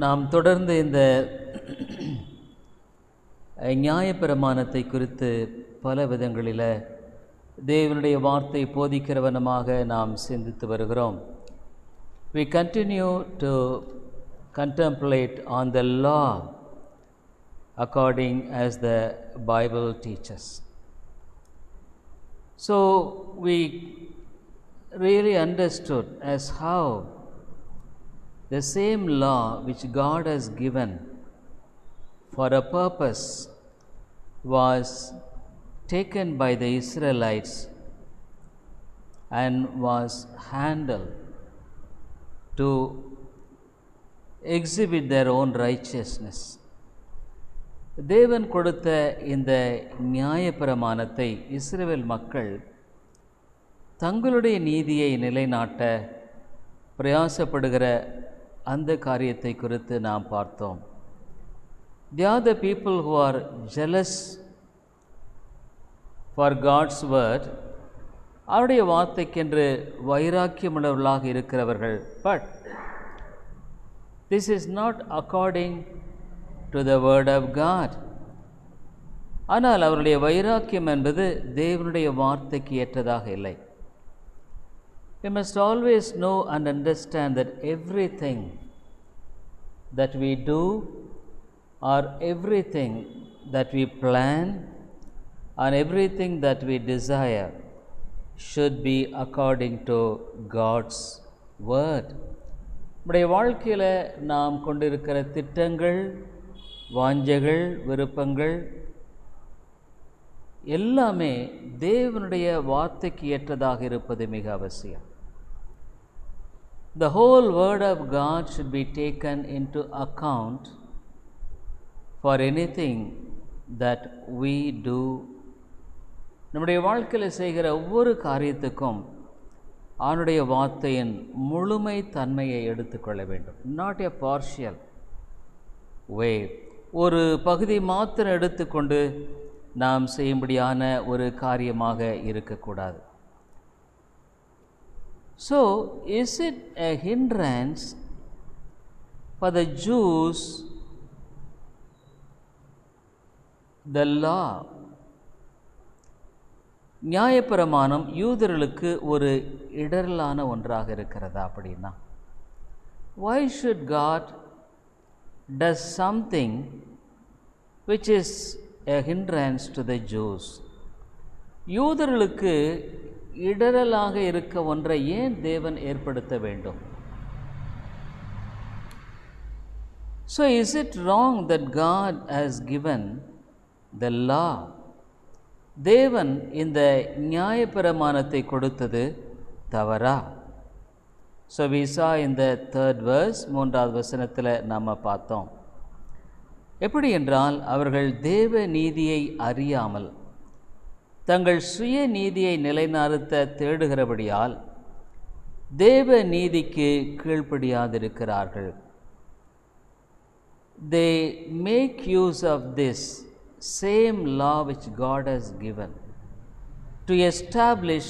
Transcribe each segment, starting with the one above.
நாம் தொடர்ந்து இந்த நியாயப்பிரமாணத்தை குறித்து பல விதங்களில் தேவனுடைய வார்த்தை போதிக்கிறவனமாக நாம் சிந்தித்து வருகிறோம். We continue to contemplate on the law according as the Bible teaches. So we really understood as how the same law which God has given for a purpose was taken by the Israelites and was handled to exhibit their own righteousness. தேவன் கொடுத்த இந்த நியாயப்பிரமாணத்தை இஸ்ரவேல் மக்கள் தங்களுடைய நீதியை நிலைநாட்ட பிரயாசப்படுகிற அந்த காரியத்தை குறித்து நாம் பார்த்தோம். They are the people who are jealous for God's word. அவருடைய வார்த்தைக்கென்று வைராக்கியமுள்ளவர்களாக இருக்கிறவர்கள். But this is not according to the word of God. ஆனால் அவருடைய வைராக்கியம் என்பது தேவனுடைய வார்த்தைக்கு ஏற்றதாக இல்லை. We must always know and understand that everything that we do or everything that we plan and everything that we desire should be according to God's word. நம்முடைய வாழ்க்கையில் நாம் கொண்டிருக்கிற திட்டங்கள், வாஞ்சைகள், விருப்பங்கள் எல்லாமே தேவனுடைய வார்த்தைக்கு ஏற்றதாக இருப்பது மிக அவசியம். The whole word of God should be taken into account for anything that we do. நம்முடைய வாழ்க்கையில் செய்கிற ஒவ்வொரு காரியத்துக்கும் அவனுடைய வார்த்தையின் முழுமை தன்மையை எடுத்துக்கொள்ள வேண்டும். நாட் எ பார்ஷியல் வே. ஒரு பகுதி மாத்திரம் எடுத்துக்கொண்டு நாம் செய்யும்படியான ஒரு காரியமாக இருக்கக்கூடாது. So, is it a hindrance for the Jews, the law? நியாயப்பிரமாணம் யூதர்களுக்கு ஒரு இடரலான ஒன்றாக இருக்கிறதா அப்படின்னா? Why should God does something which is a hindrance to the Jews? யூதர்களுக்கு இடரலாக இருக்க ஒன்றை ஏன் தேவன் ஏற்படுத்த வேண்டும்? So is it wrong that God has given the law? தேவன் இந்த நியாயப்பிரமாணத்தை கொடுத்தது தவறா? So we saw in the third verse, மூன்றாவது வசனத்தில் நாம் பார்த்தோம். எப்படி என்றால், அவர்கள் தேவ நீதியை அறியாமல் தங்கள் சுய நீதியை நிலைநிறுத்த தேடுகிறபடியால் தேவ நீதிக்கு கீழ்ப்படியாதிருக்கிறார்கள். They make use of this same law which God has given to establish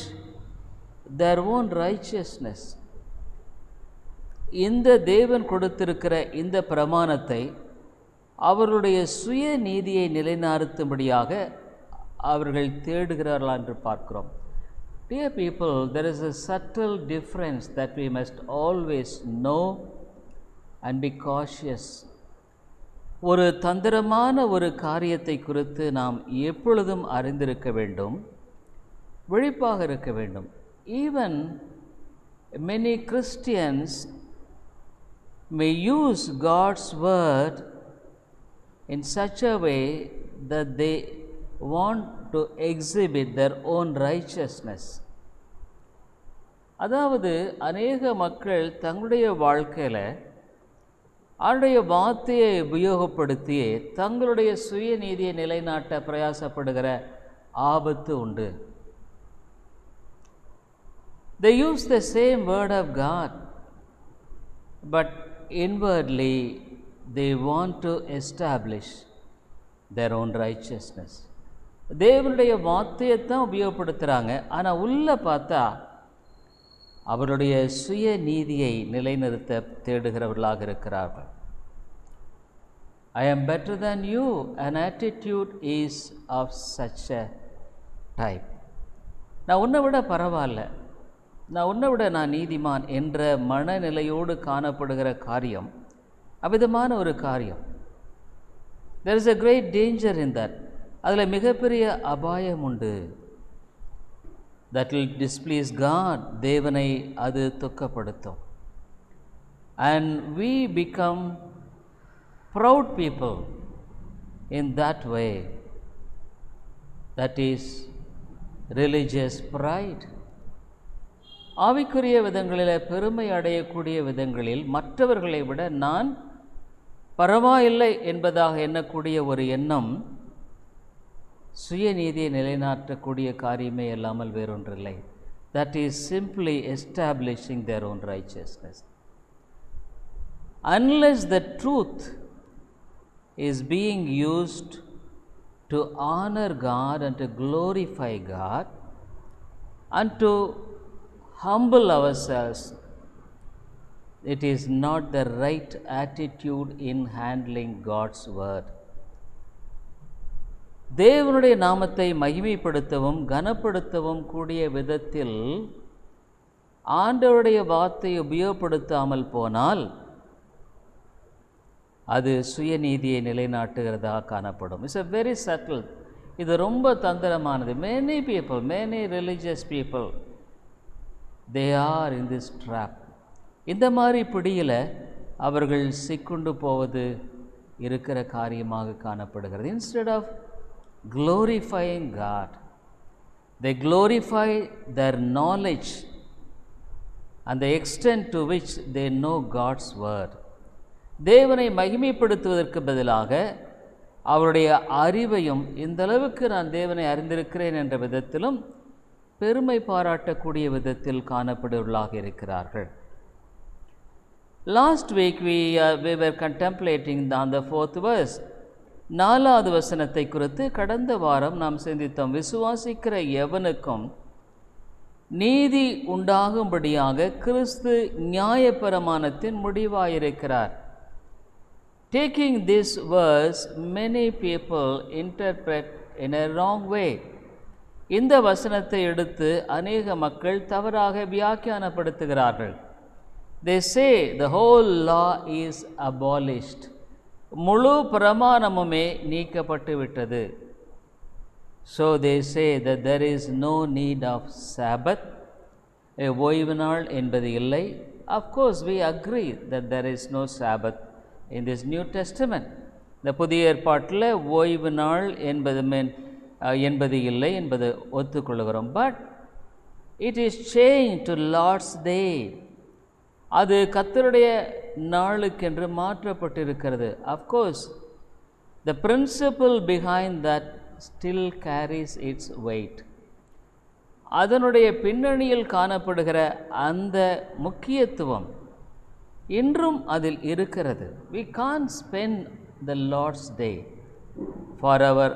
their own righteousness. இந்த தேவன் கொடுத்திருக்கிற இந்த பிரமாணத்தை அவர்களுடைய சுய நீதியை நிலைநிறுத்தும்படியாக அவர்கள் தேடுகிறார்களா என்று பார்க்கிறோம். Dear people, there is a subtle difference that we must always know and be cautious. ஒரு தந்திரமான ஒரு காரியத்தை குறித்து நாம் எப்பொழுதும் அறிந்திருக்க வேண்டும், விழிப்பாக இருக்க வேண்டும். Even many Christians may use God's word in such a way that they want to exhibit their own righteousness. அதாவது அநேக மக்கள் தங்களுடைய வாழ்க்கையில் அவருடைய வார்த்தையை உபயோகப்படுத்தி தங்களுடைய சுயநீதியை நிலைநாட்ட பிரயாசப்படுகிற ஆபத்து உண்டு. They use the same word of God, but inwardly they want to establish their own righteousness. தேவனுடைய வார்த்தையை தான் உபயோகப்படுத்துகிறாங்க, ஆனால் உள்ளே பார்த்தா அவருடைய சுய நீதியை நிலைநிறுத்த தேடுகிறவர்களாக இருக்கிறார்கள். I am better than you. An attitude is of such a type. நான் உன்னை விட பரவாயில்ல, நான் நீதிமான் என்ற மனநிலையோடு காணப்படுகிற காரியம் அவ்விதமான ஒரு காரியம். There is a great danger in that. அதில் மிகப்பெரிய அபாயம் உண்டு. That will displease God. தேவனை அது துக்கப்படுத்தும். And we become proud people in that way. That is religious pride. ஆவிக்குரிய விதங்களில் பெருமை அடையக்கூடிய விதங்களில் மற்றவர்களை விட நான் பரவாயில்லை என்பதாக எண்ணக்கூடிய ஒரு எண்ணம் சுயநீதியை நிலைநாட்டக்கூடிய காரியமே இல்லாமல் வேறொன்றில்லை. That is simply establishing their own righteousness. Unless the truth is being used to honor God and to glorify God and to humble ourselves, it is not the right attitude in handling God's word. தேவனுடைய நாமத்தை மகிமைப்படுத்தவும் கனப்படுத்தவும் கூடிய விதத்தில் ஆண்டவருடைய வார்த்தையை உபயோகப்படுத்தாமல் போனால் அது சுயநீதியை நிலைநாட்டுகிறதாக காணப்படும். It's a very subtle. இது ரொம்ப தந்திரமானது. many people, many religious people, they are in this trap. இந்த மாதிரி பிடியில் அவர்கள் சிக்குண்டு போவது இருக்கிற காரியமாக காணப்படுகிறது. Instead of glorifying God, they glorify their knowledge and the extent to which they know God's word. தேவனை மகிமைப்படுத்துவதற்கு பதிலாக அவருடைய அறிவையும் இந்த அளவுக்கு நான் தேவனை அறிந்திருக்கிறேன் என்ற விதத்திலும் பெருமை பாராட்டக்கூடிய விதத்தில் காணப்படுவர்களாக இருக்கிறார்கள். Last week we were contemplating on the 4th verse. 4வது வசனத்தை குறித்து கடந்த வாரம் நாம் சிந்தித்தோம். விசுவாசிக்கிற எவனுக்கும் நீதி உண்டாகும்படியாக கிறிஸ்து நியாயப்பிரமாணத்தின் முடிவாயிருக்கிறார். Taking this verse, many people interpret in a wrong way. இந்த வசனத்தை எடுத்து அநேக மக்கள் தவறாக வியாக்கியானப்படுத்துகிறார்கள். They say the whole law is abolished. முழு பிரமாணமுமே நீக்கப்பட்டு விட்டது. So they say that there is no need of Sabbath. ஓய்வு நாள் என்பது இல்லை. Of course we agree that there is no Sabbath in this New Testament. இந்த புதிய ஏற்பாட்டில் ஓய்வு நாள் என்பது இல்லை என்பது ஒத்துக்கொள்கிறோம். But it is changed to Lord's Day. அது கர்த்தருடைய நாளுக்கென்று மாற்றப்பட்டிருக்கிறது. Of course the principle behind that still carries its weight. அதனுடைய பின்னணியில் காணப்படுகிற அந்த முக்கியத்துவம் இன்றும் அதில் இருக்கிறது. We can't spend the Lord's Day for our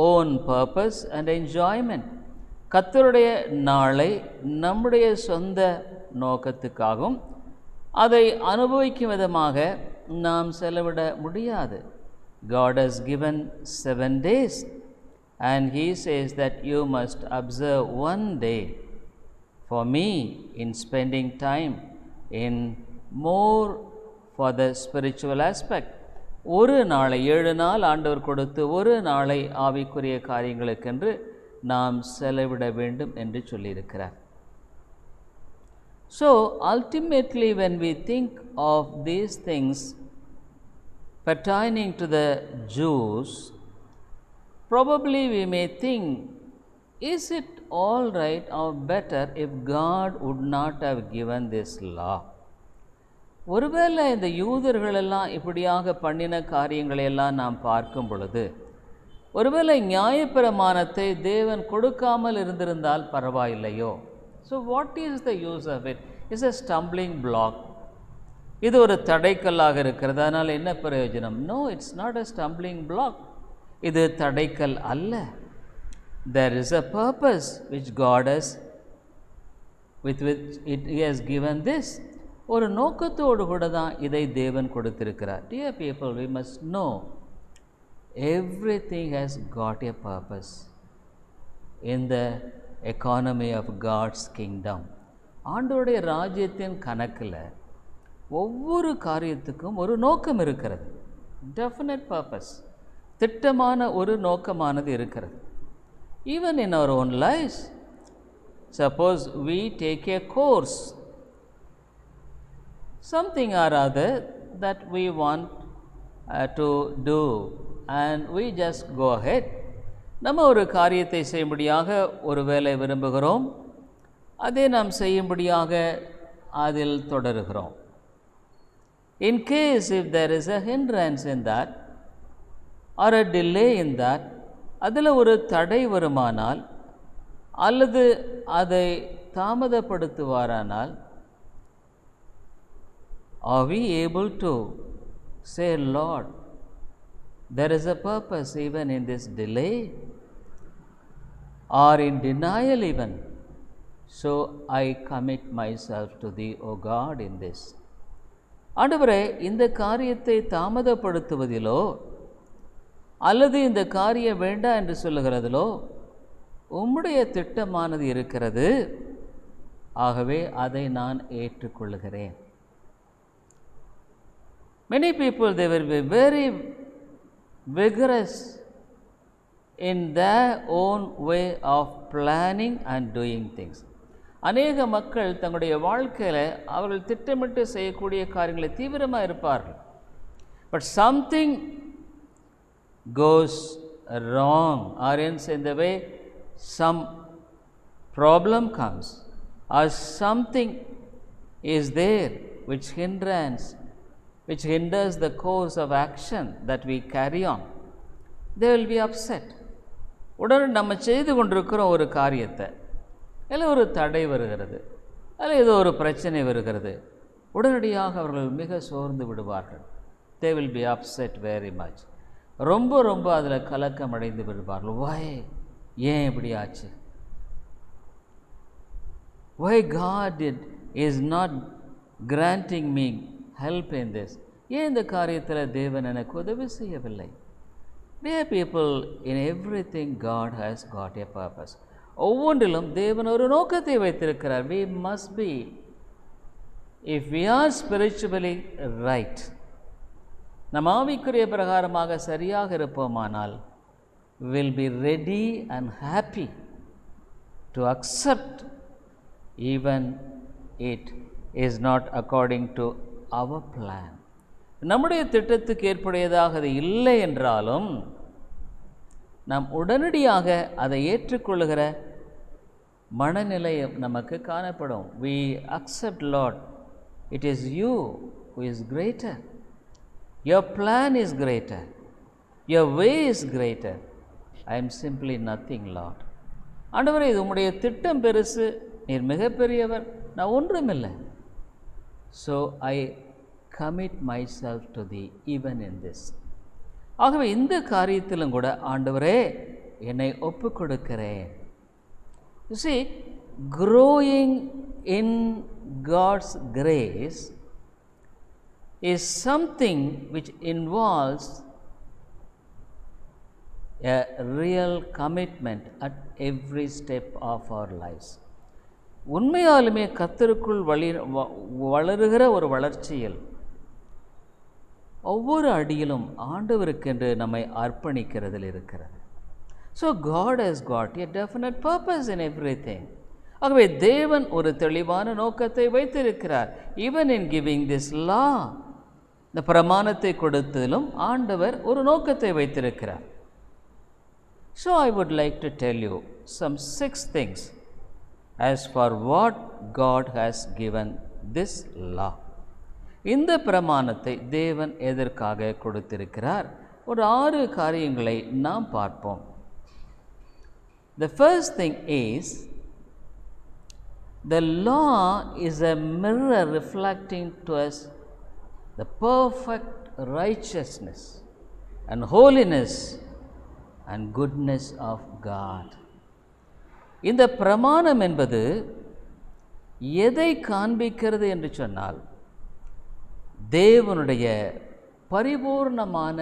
own purpose and enjoyment. கர்த்தருடைய நாளை நம்முடைய சொந்த நோக்கத்துக்காகவும் அதை அனுபவிக்கும் விதமாக நாம் செலவிட முடியாது. God has given 7 days and He says that you must observe 1 day for me in spending time in more for the spiritual aspect. ஒரு நாளை 7 நாள் ஆண்டவர் கொடுத்து ஒரு நாளை ஆவிக்குரிய காரியங்களுக்கென்று நாம் செலவிட வேண்டும் என்று சொல்லியிருக்கிறார். So ultimately when we think of these things pertaining to the Jews, probably we may think, is it all right or better if God would not have given this law? ஒருவேளை இந்த யூதர்களெல்லாம் இப்படியாக பண்ணின காரியங்களையெல்லாம் நாம் பார்க்கும் பொழுது ஒருவேளை நியாயப்பிரமாணத்தை தேவன் கொடுக்காமல் இருந்திருந்தால் பரவாயில்லையோ? So what is the use of it? It's a stumbling block. இது ஒரு தடைக்கல்லாக இருக்கிறது. அதனால் என்ன பிரயோஜனம்? No, it's not a stumbling block. இது தடைக்கல் அல்ல. There is a purpose which God has, with which He has given this. ஒரு நோக்கத்தோடு கூட தான் இதை தேவன் கொடுத்திருக்கிறார். Dear people, we must know everything has got a purpose in the economy of God's kingdom. ஆண்டவருடைய ராஜ்யத்தின் கணக்கில் ஒவ்வொரு காரியத்துக்கும் ஒரு நோக்கம் இருக்கிறது. Definite purpose. திட்டமான ஒரு நோக்கமானது இருக்கிறது. Even in our own lives, suppose we take a course, something or other that we want to do and we just go ahead. நம்ம ஒரு காரியத்தை செய்யும்படியாக ஒரு வேலை விரும்புகிறோம், அதை நாம் செய்யும்படியாக அதில் தொடருகிறோம். In case if there is a hindrance in that or a delay in that, அதில் ஒரு தடை வருமானால் அல்லது அதை தாமதப்படுத்துவாரானால், are we able to say, Lord, there is a purpose even in this delay or in denial even, so I commit myself to thee, O God, in this. ஆண்டவரே, இந்த காரியத்தை தாமதப்படுத்துவதிலோ அல்லது இந்த காரியம் வேண்டாம் என்று சொல்லுகிறதிலோ உம்முடைய திட்டமானது இருக்கிறது, ஆகவே அதை நான் ஏற்றுக்கொள்கிறேன். Many people, they will be very vigorous in their own way of planning and doing things. அநேக மக்கள் தங்களுடைய வாழ்க்கையில் அவர்கள் திட்டமிட்டு செய்யக்கூடிய காரியங்களை தீவிரமாக இருப்பார்கள். But something goes wrong, or else in the way some problem comes or something is there which hinders the course of action that we carry on, they will be upset. உடனே நம்ம செய்து கொண்டிருக்கிற ஒரு காரியத்தை இல்லை ஒரு தடை வருகிறது, அதில் ஏதோ ஒரு பிரச்சனை வருகிறது, உடனடியாக அவர்கள் மிக சோர்ந்து விடுவார்கள். they will be upset very much. ரொம்ப அதில் கலக்கம் அடைந்து விடுவார்கள். why, ஏன் இப்படி ஆச்சு? why God is not granting me help in this? ஏன் இந்த காரியத்தில் தேவன் எனக்கு உதவி செய்யவில்லை? Dear people, in everything God has got a purpose. ஒவ்வொன்றிலும் தேவன் ஒரு நோக்கத்தை வைத்திருக்கிறார். we must be, if we are spiritually right, நம் ஆவிக்குரிய பிரகாரமாக சரியாக இருப்போமானால், will be ready and happy to accept even it is not according to our plan. நம்முடைய திட்டத்துக்கு ஏற்புடையதாக அது இல்லை என்றாலும் நாம் உடனடியாக அதை ஏற்றுக்கொள்ளுகிற மனநிலை நமக்கு காணப்படும். we accept, Lord, it is you who is greater, your plan is greater, your way is greater, I am simply nothing, Lord. ஆண்டவரே, இது உம்முடைய திட்டம் பெருசு, நீர் மிகப்பெரியவர், நான் ஒன்றுமில்லை. so I commit myself to thee even in this. ஆகவே இந்த காரியத்திலும் கூட ஆண்டவரே என்னை ஒப்பு கொடுக்கிறேன். You see, growing in God's grace is something which involves a real commitment at every step of our lives. உண்மையாலுமே கர்த்தருக்குள் வளருகிற ஒரு வளர்ச்சியில் ஒவ்வொரு அடியிலும் ஆண்டவருக்கென்று நம்மை அர்ப்பணிக்கிறதில் இருக்கிறது. So God has got a definite purpose in everything. ஆகவே தேவன் ஒரு தெளிவான நோக்கத்தை வைத்திருக்கிறார். even in giving this law, இந்த பிரமாணத்தை கொடுத்ததிலும் ஆண்டவர் ஒரு நோக்கத்தை வைத்திருக்கிறார். so I would like to tell you some 6 things as for what God has given this law. இந்த பிரமாணத்தை தேவன் எதற்காக கொடுத்திருக்கிறார்? ஒரு 6 காரியங்களை நாம் பார்ப்போம். The first thing is, the law is a mirror reflecting to us the perfect righteousness and holiness and goodness of God. இந்த பிரமாணம் என்பது எதை காண்பிக்கிறது என்று சொன்னால், தேவனுடைய பரிபூர்ணமான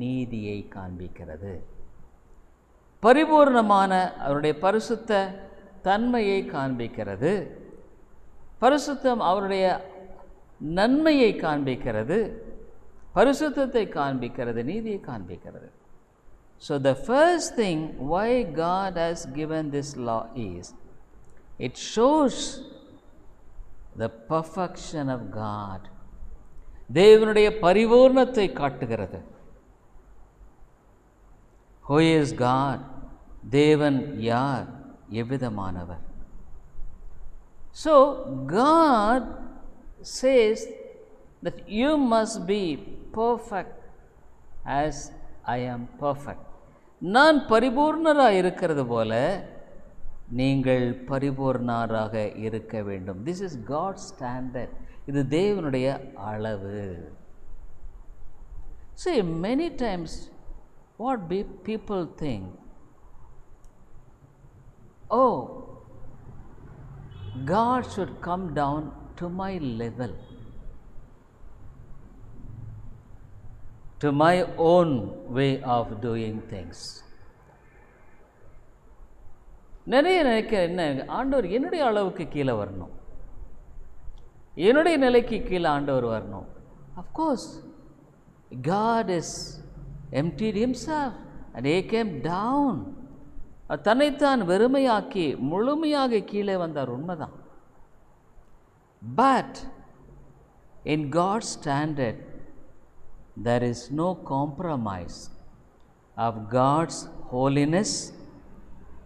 நீதியை காண்பிக்கிறது. பரிபூர்ணமான அவருடைய பரிசுத்த தன்மையை காண்பிக்கிறது. பரிசுத்தம் அவருடைய நன்மையை காண்பிக்கிறது. பரிசுத்தத்தை காண்பிக்கிறது, நீதியை காண்பிக்கிறது. So the first thing why God has given this law is it shows the perfection of God. தேவனுடைய பரிபூர்ணத்தை காட்டுகிறது. Who is God? தேவன் யார்? எவ்விதமானவர்? So God says that you must be perfect as I am perfect. நான் பரிபூர்ணராக இருக்கிறது போல நீங்கள் பரிபூர்ணராக இருக்க வேண்டும். This is God's standard. இது தேவனுடைய அளவு. See, many times what people think, oh, God should come down to my level, to my own way of doing things. நிறைய நினைக்க என்ன, ஆண்டவர் என்னுடைய அளவுக்கு கீழே வரணும், என்னுடைய நிலைக்கு கீழே ஆண்டவர் வரணும். Of course, God is emptied himself and he came down. தன்னைத்தான் வெறுமையாக்கி முழுமையாக கீழே வந்தார், உண்மைதான். But in God's standard there is no compromise of God's holiness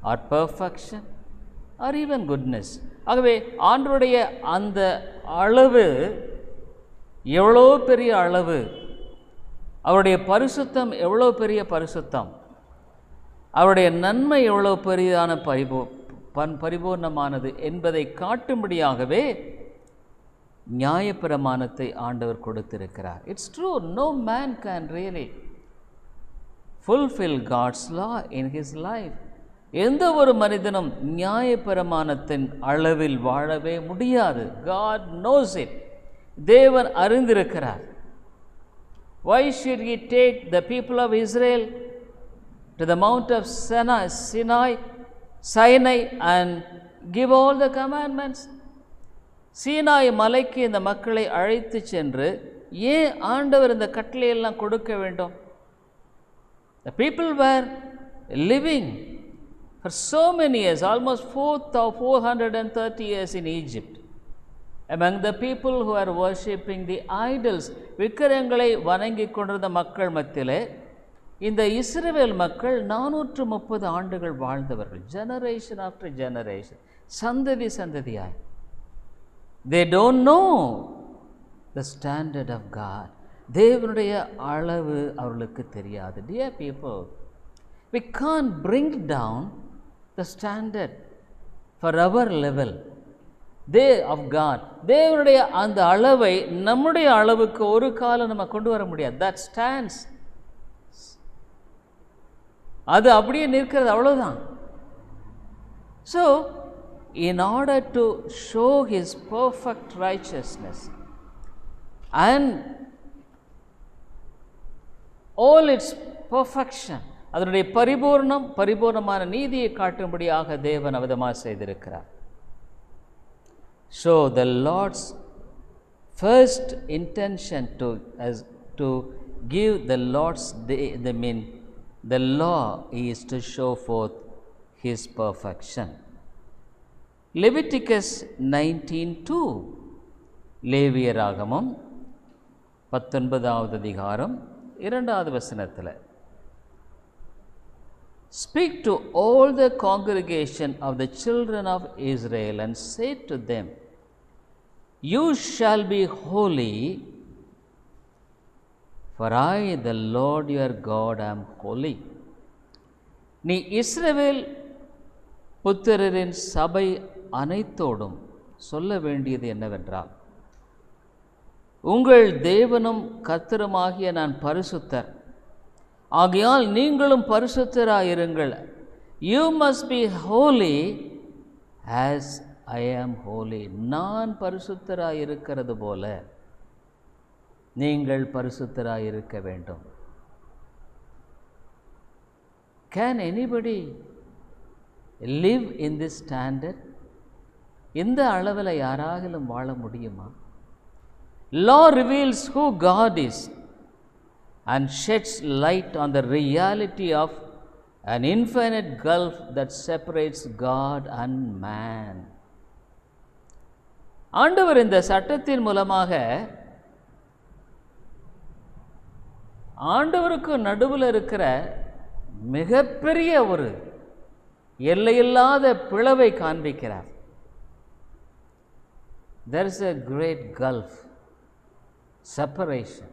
or perfection or even goodness. ஆகவே ஆண்டவருடைய அந்த அளவு எவ்வளோ பெரிய அளவு, அவருடைய பரிசுத்தம் எவ்வளோ பெரிய பரிசுத்தம், அவருடைய நன்மை எவ்வளோ பெரிதான பரிபூர்ணமானது என்பதை காட்டும்படியாகவே நியாயப்பிரமாணத்தை ஆண்டவர் கொடுத்திருக்கிறார். It's true, no man can really fulfill God's law in his life. எந்த ஒரு மனிதனும் நியாயப்பிரமாணத்தின் அளவில் வாழவே முடியாது. God knows it. தேவன் அறிந்திருக்கிறார். Why should he take the people of Israel to the mount of Sinai and give all the commandments? Sinai மலைக்கு இந்த மக்களை அழைத்து சென்று ஏன் ஆண்டவர் இந்த கட்டளையெல்லாம் கொடுக்க வேண்டும்? The people were living for so many years, almost 430 years in Egypt, among the people who are worshipping the idols. விக்கிரகங்களை வணங்கி கொண்டிருந்த மக்கள் மத்தியிலே இந்த இஸ்ரவேல் மக்கள் 430 ஆண்டுகள் வாழ்ந்தவர்கள். ஜெனரேஷன் ஆஃப்டர் ஜெனரேஷன், சந்ததி சந்ததியாய். They don't know the standard of God. தேவனுடைய அளவு அவர்களுக்கு தெரியாது. Dear people, we can't bring down the standard for our level of God. தேவனுடைய அந்த அளவை நம்முடைய அளவுக்கு ஒரு காலம் நம்ம கொண்டு வர முடியாது. That stands. அது அப்படியே நிற்கிறது, அவ்வளவுதான். So in order to show his perfect righteousness and all its perfection, அதனுடைய பரிபூர்ணமான நீதியை காட்டும்படியாக தேவன் அவதமாக செய்திருக்கிறார். So the Lord's first intention to give the Lord's day, the law is to show forth his perfection. Leviticus 19:2, லேவியராகமம் 19வது அதிகாரம் 2வது வசனத்தில், Speak to all the congregation of the children of Israel and say to them, You shall be holy, for I, the Lord your God, am holy. நீ இஸ்ரவேல் புத்திரரின் சபை அனைத்தோடும் சொல்ல வேண்டியது என்னவென்றால், உங்கள் தேவனும் கர்த்தருமாகிய நான் பரிசுத்தர், ஆகையால் நீங்களும் பரிசுத்தராயிருங்கள். You must be holy as I am holy. நான் பரிசுத்தராயிருக்கிறது போல நீங்கள் பரிசுத்தராயிருக்க வேண்டும். Can anybody live in this standard? இந்த அளவில் யாராகிலும் வாழ முடியுமா? Law reveals who God is and sheds light on the reality of an infinite gulf that separates God and man. ஆண்டவர் இந்த சட்டத்தின் மூலமாக ஆண்டவருக்கு நடுவில் இருக்கிற மிகப்பெரிய ஒரு எல்லையில்லாத பிளவை காண்பிக்கிறார். There is a great gulf, separation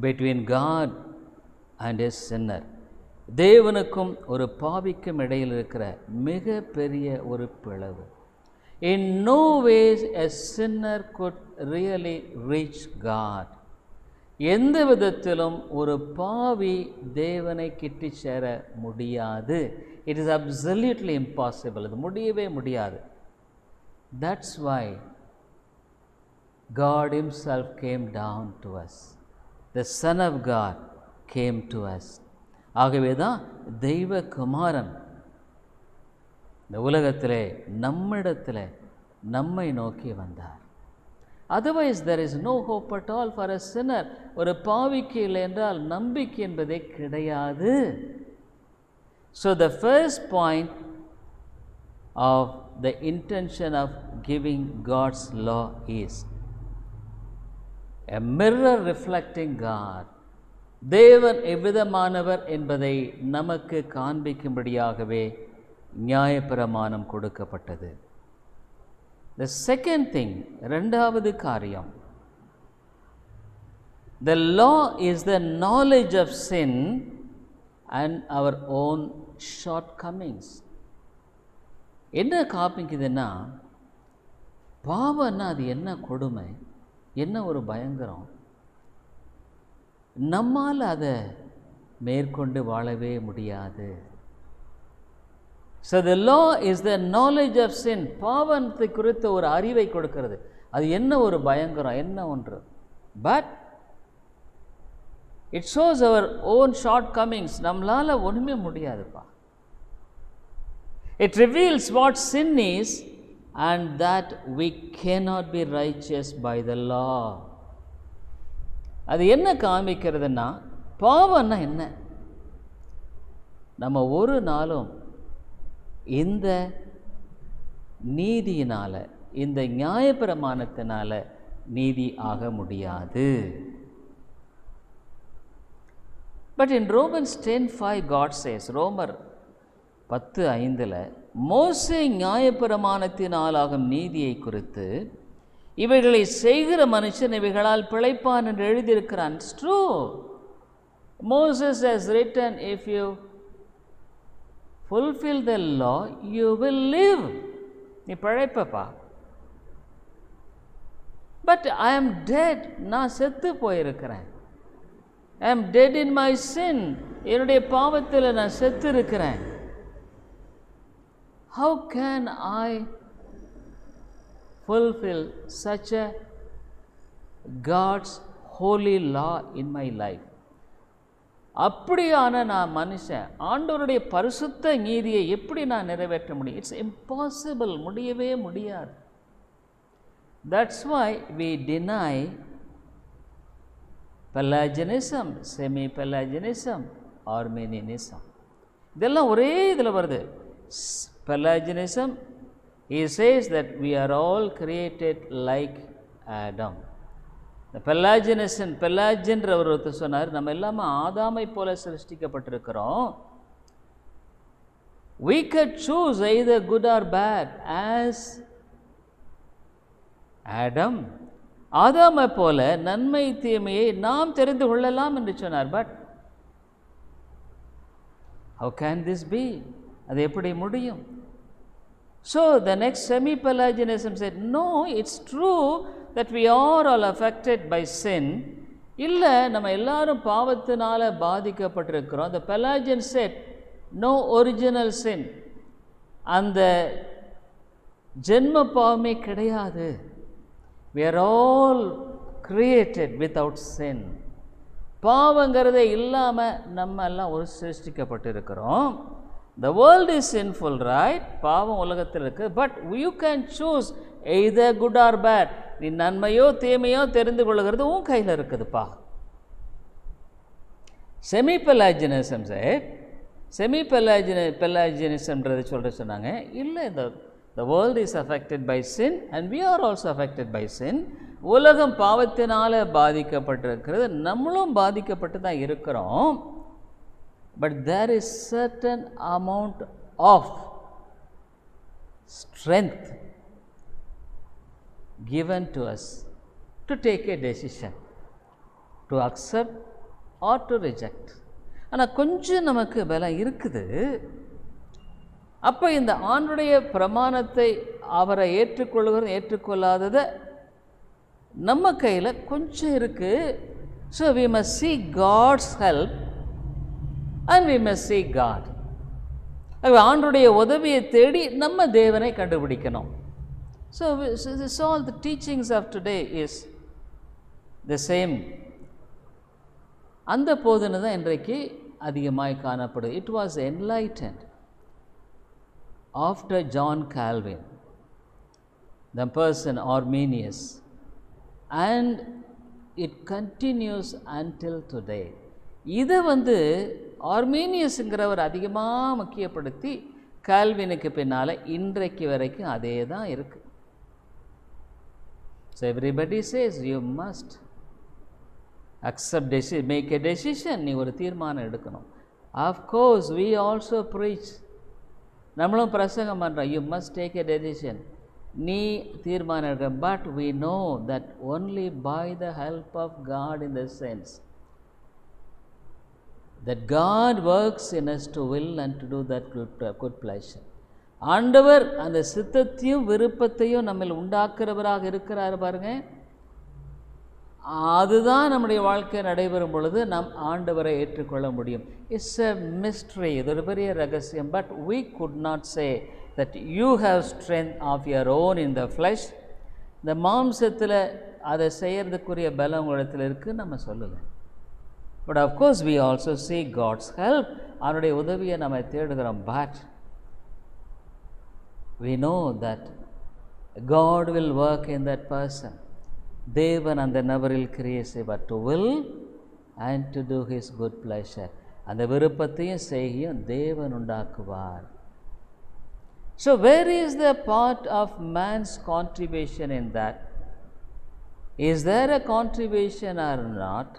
between God and a sinner. தேவனுக்கும் ஒரு பாவிக்கும் இடையில் இருக்கிற மிக பெரிய ஒரு பிளவு. In no ways a sinner could really reach God. எந்த விதத்திலும் ஒரு பாவி தேவனை கிட்டி சேர முடியாது. It is absolutely impossible. அது முடியவே முடியாது. That's why God himself came down to us. The Son of God came to us. ஆகவே தான் தெய்வ குமாரன் இந்த உலகத்திலே நம்மிடத்தில் நம்மை நோக்கி வந்தார். Otherwise there is no hope at all for a sinner. ஒரு பாவிக்கு இல்லை என்றால் நம்பிக்கை என்பதே கிடையாது. So the first point of the intention of giving God's law is a mirror reflecting God. தேவன் எவ்விதமானவர் என்பதை நமக்கு காண்பிக்கும்படியாகவே நியாயப்பிரமாணம் கொடுக்கப்பட்டது. The second thing, இரண்டாவது காரியம், the law is the knowledge of sin and our own shortcomings. என்ன காப்பிக்குதுன்னா, பாவம்னா அது என்ன கொடுமை, என்ன ஒரு பயங்கரம், நம்மால் அதை மேற்கொண்டு வாழவே முடியாது. So the law is the knowledge of sin. பாவத்தை குறித்த ஒரு அறிவை கொடுக்கிறது. அது என்ன ஒரு பயங்கரம், என்ன ஒன்று. But it shows our own shortcomings. நம்மளால ஒண்ணுமே முடியாதுப்பா. It reveals what sin is and that we cannot be righteous by the law. அது என்ன காமிக்கிறதுன்னா, பாவம்னா என்ன, நம்ம ஒரு நாளும் இந்த நீதியினால, இந்த நியாயப்பிரமாணத்தினால நீதி ஆக முடியாது. But in Romans 10:5 God says, ரோமர் 10:5 மோசே நியாயப்பிரமாணத்தினால் ஆகும் நீதியை குறித்து, இவைகளை செய்கிற மனுஷன் இவைகளால் பிழைப்பான் என்று எழுதியிருக்கிறான். It's true. Moses has written, if you fulfill the law, you will live. நீ பிழைப்பப்பா. But I am dead. நான் செத்து போயிருக்கிறேன். I am dead in my sin. என்னுடைய பாவத்தில் நான் செத்து இருக்கிறேன். How can I fulfill such a God's holy law in my life? அப்படியான நான் மனுஷன் ஆண்டவருடைய பரிசுத்த நீதியை எப்படி நான் நிறைவேற்ற முடியும்? இட்ஸ் இம்பாசிபிள், முடியவே முடியாது. That's why we deny Pelagianism, semi-Pelagianism, Arminianism. இதெல்லாம் ஒரே இதில் வருது. Pelagianism, he says that we are all created like Adam. இந்த பெலாஜியன்ற ஒருத்தர் சொன்னார், நம்ம எல்லாமே ஆதாமை போல சிருஷ்டிக்கப்பட்டிருக்கிறோம். We could choose either good or bad as Adam. ஆதாமை போல நன்மை தீமையை நாம் தெரிந்து கொள்ளலாம் என்று சொன்னார். But how can this be? அது எப்படி முடியும்? So the next semi-Pelagianism said, no, it's true that we are all affected by sin. இல்லை, நம்ம எல்லாரும் பாவத்தினால பாதிக்கப்பட்டிருக்கிறோம். The Pelagians said, no original sin. அந்த ஜென்ம பாவமே கிடையாது. We are all created without sin. பாவங்கிறதே இல்லாமல் நம்ம எல்லாம் ஒரு சிருஷ்டிக்கப்பட்டிருக்கிறோம். The world is sinful, right? பாவம் உலகத்தில் இருக்குது. But you can choose either good or bad. நீ நன்மையோ தீமையோ தெரிந்து கொள்கிறது உன் கையில் இருக்குதுப்பா. செமி-பெலாஜியனிசம் செமி-பெலாஜியனிசம்ன்றது சொன்னாங்க, இல்லை, the world is affected by sin and we are also affected by sin. உலகம் பாவத்தினால பாதிக்கப்பட்டிருக்கிறது, நம்மளும் பாதிக்கப்பட்டு தான் இருக்கிறோம். But there is certain amount of strength given to us to take a decision, to accept or to reject. ஆனால் கொஞ்சம் நமக்கு பலம் இருக்குது. அப்போ இந்த ஆண்டுடைய பிரமாணத்தை அவரை ஏற்றுக்கொள்ளாததை நம்ம கையில் கொஞ்சம் இருக்குது. So we must seek God's help and we must seek God. ஆண்டுடைய உதவியை தேடி நம்ம தேவனை கண்டுபிடிக்கணும். So all the teachings of today is the same. அந்த போதனை தான் இன்றைக்கு அதிகமாய் காணப்படுது. It was enlightened after John Calvin, the person Arminius, and it continues until today. இதை ஆர்மீனியஸுங்கிறவர் அதிகமாக முக்கியப்படுத்தி கால்வினுக்கு பின்னால் இன்றைக்கு வரைக்கும் அதே தான் இருக்குது. So everybody says you must accept decision, make a decision. நீ ஒரு தீர்மானம் எடுக்கணும். Of course we also preach, நம்மளும் பிரசங்கம் பண்ணுறோம், you must take a decision. நீ தீர்மானம் எடுக்க. But we know that only by the help of God, in the sense that God works in us to will and to do that good pleasure. ஆண்டவர் அந்த சித்தத்தையும் விருப்பத்தையும் நம்ம உண்டாக்குறவராக இருக்கிறார் பாருங்க. அதுதான் நம்முடைய வாழ்க்கை நடைபெறும் பொழுது நாம் ஆண்டவரை ஏற்றுக்கொள்ள முடியும். இட்ஸ் எ மிஸ்ட்ரி, இது ஒரு பெரிய ரகசியம். But we could not say that you have strength of your own in the flesh. இந்த மாம்சத்தில் அதை செய்யறதுக்குரிய பலம் உங்களிடத்தில் இருக்குது நம்ம சொல்லலை. But of course we also seek God's help. அவருடைய உதவியை நம்ம தேடுகிறோம். But we know that God will work in that person. தேவன் அந்த நபரில் கிரியை செய்வார். To will and to do his good pleasure. அந்த விருப்பத்தையும் செய்யும் தேவன் உண்டாக்குவார். So where is the part of man's contribution in that? Is there a contribution or not?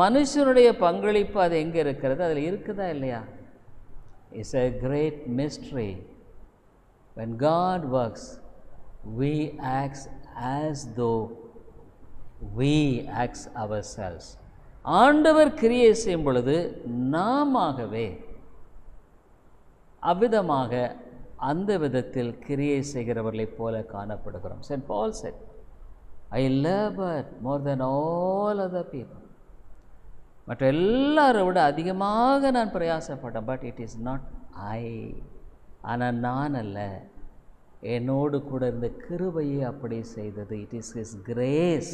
மனுஷனுடைய பங்களிப்பு அது எங்கே இருக்கிறது? அதில் இருக்குதா இல்லையா? It's a great mystery. When God works, we act as though we act ourselves. ஆண்டவர் கிரியை செய்யும் பொழுது நாமவே அவ்விதமாக அந்த விதத்தில் கிரியை செய்கிறவர்களைப் போல காணப்படுகிறோம். St. Paul said, I labored more than all other people. மற்ற எல்லாரை விட அதிகமாக நான் பிரயாசப்பட்டேன். But it is not I, ஆனால் நான் அல்ல, என்னோடு கூட இருந்த கிருபையை அப்படி செய்தது. It is his grace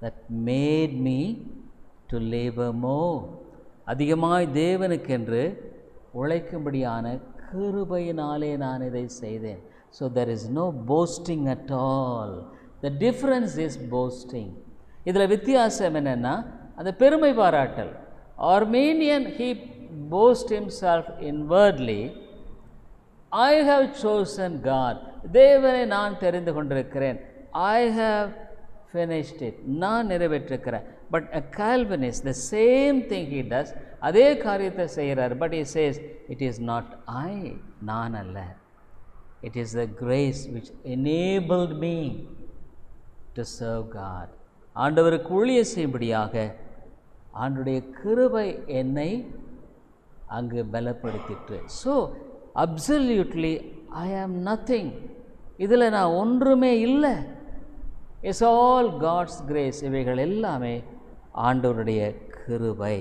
that made me to labour more. அதிகமாய் தேவனுக்கென்று உழைக்கும்படியான கிருபையினாலே நான் இதை செய்தேன். So there is no boasting at all. The difference is boasting. இதில் வித்தியாசம் என்னென்னா அந்த பெருமை பாராட்டல். Armenian he boasts himself inwardly. I have chosen God. தேவனை நான் தெரிந்து கொண்டிருக்கிறேன். I have finished it. நான் நிறைவேற்றிருக்கிறேன். But a Calvinist, the same thing he does, அதே காரியத்தை செய்கிறார். But he says it is not I, நான் அல்ல. It is the grace which enabled me to serve God. ஆண்டவருக்கு ஊழியம் செய்யும்படியாக ஆண்டுடைய கிருபை என்னை அங்கு பலப்படுத்திற்று. ஸோ அப்சல்யூட்லி ஐ ஆம் நத்திங். இதில் நான் ஒன்றுமே இல்லை. It's all God's grace. இவைகள் எல்லாமே ஆண்டவருடைய கிருபை.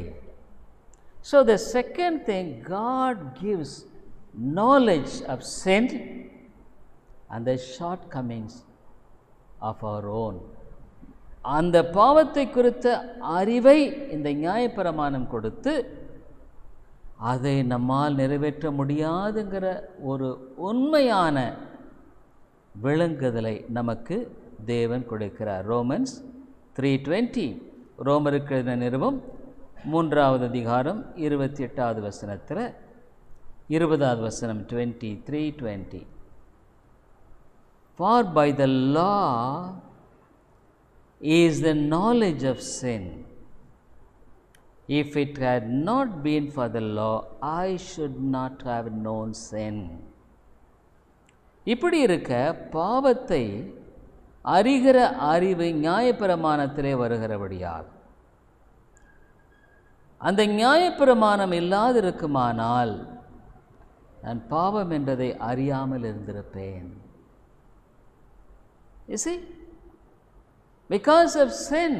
So the second thing, God gives knowledge of sin and the shortcomings of our own. அந்த பாவத்தை குறித்த அறிவை இந்த நியாயப்பிரமாணம் கொடுத்து அதை நம்மால் நிறைவேற்ற முடியாதுங்கிற ஒரு உண்மையான விளங்குதலை நமக்கு தேவன் கொடுக்கிறார். ரோமன்ஸ் 3:20, ரோமருக்கு எழுதின நிருபம் 3வது அதிகாரம் 28வது வசனத்தில் 20வது வசனம் 23:20. For by the law is the knowledge of sin. If it had not been for the law, I should not have known sin. இப்படி இருக்க பாவத்தை அறிகிற அறிவு நியாயப்பிரமாணத்திலே வருகிறபடியால், அந்த நியாயப்பிரமாணம் இல்லாதிருக்குமானால் நான் பாவம் என்றதை அறியாமல் இருந்திருப்பேன். You see, because of sin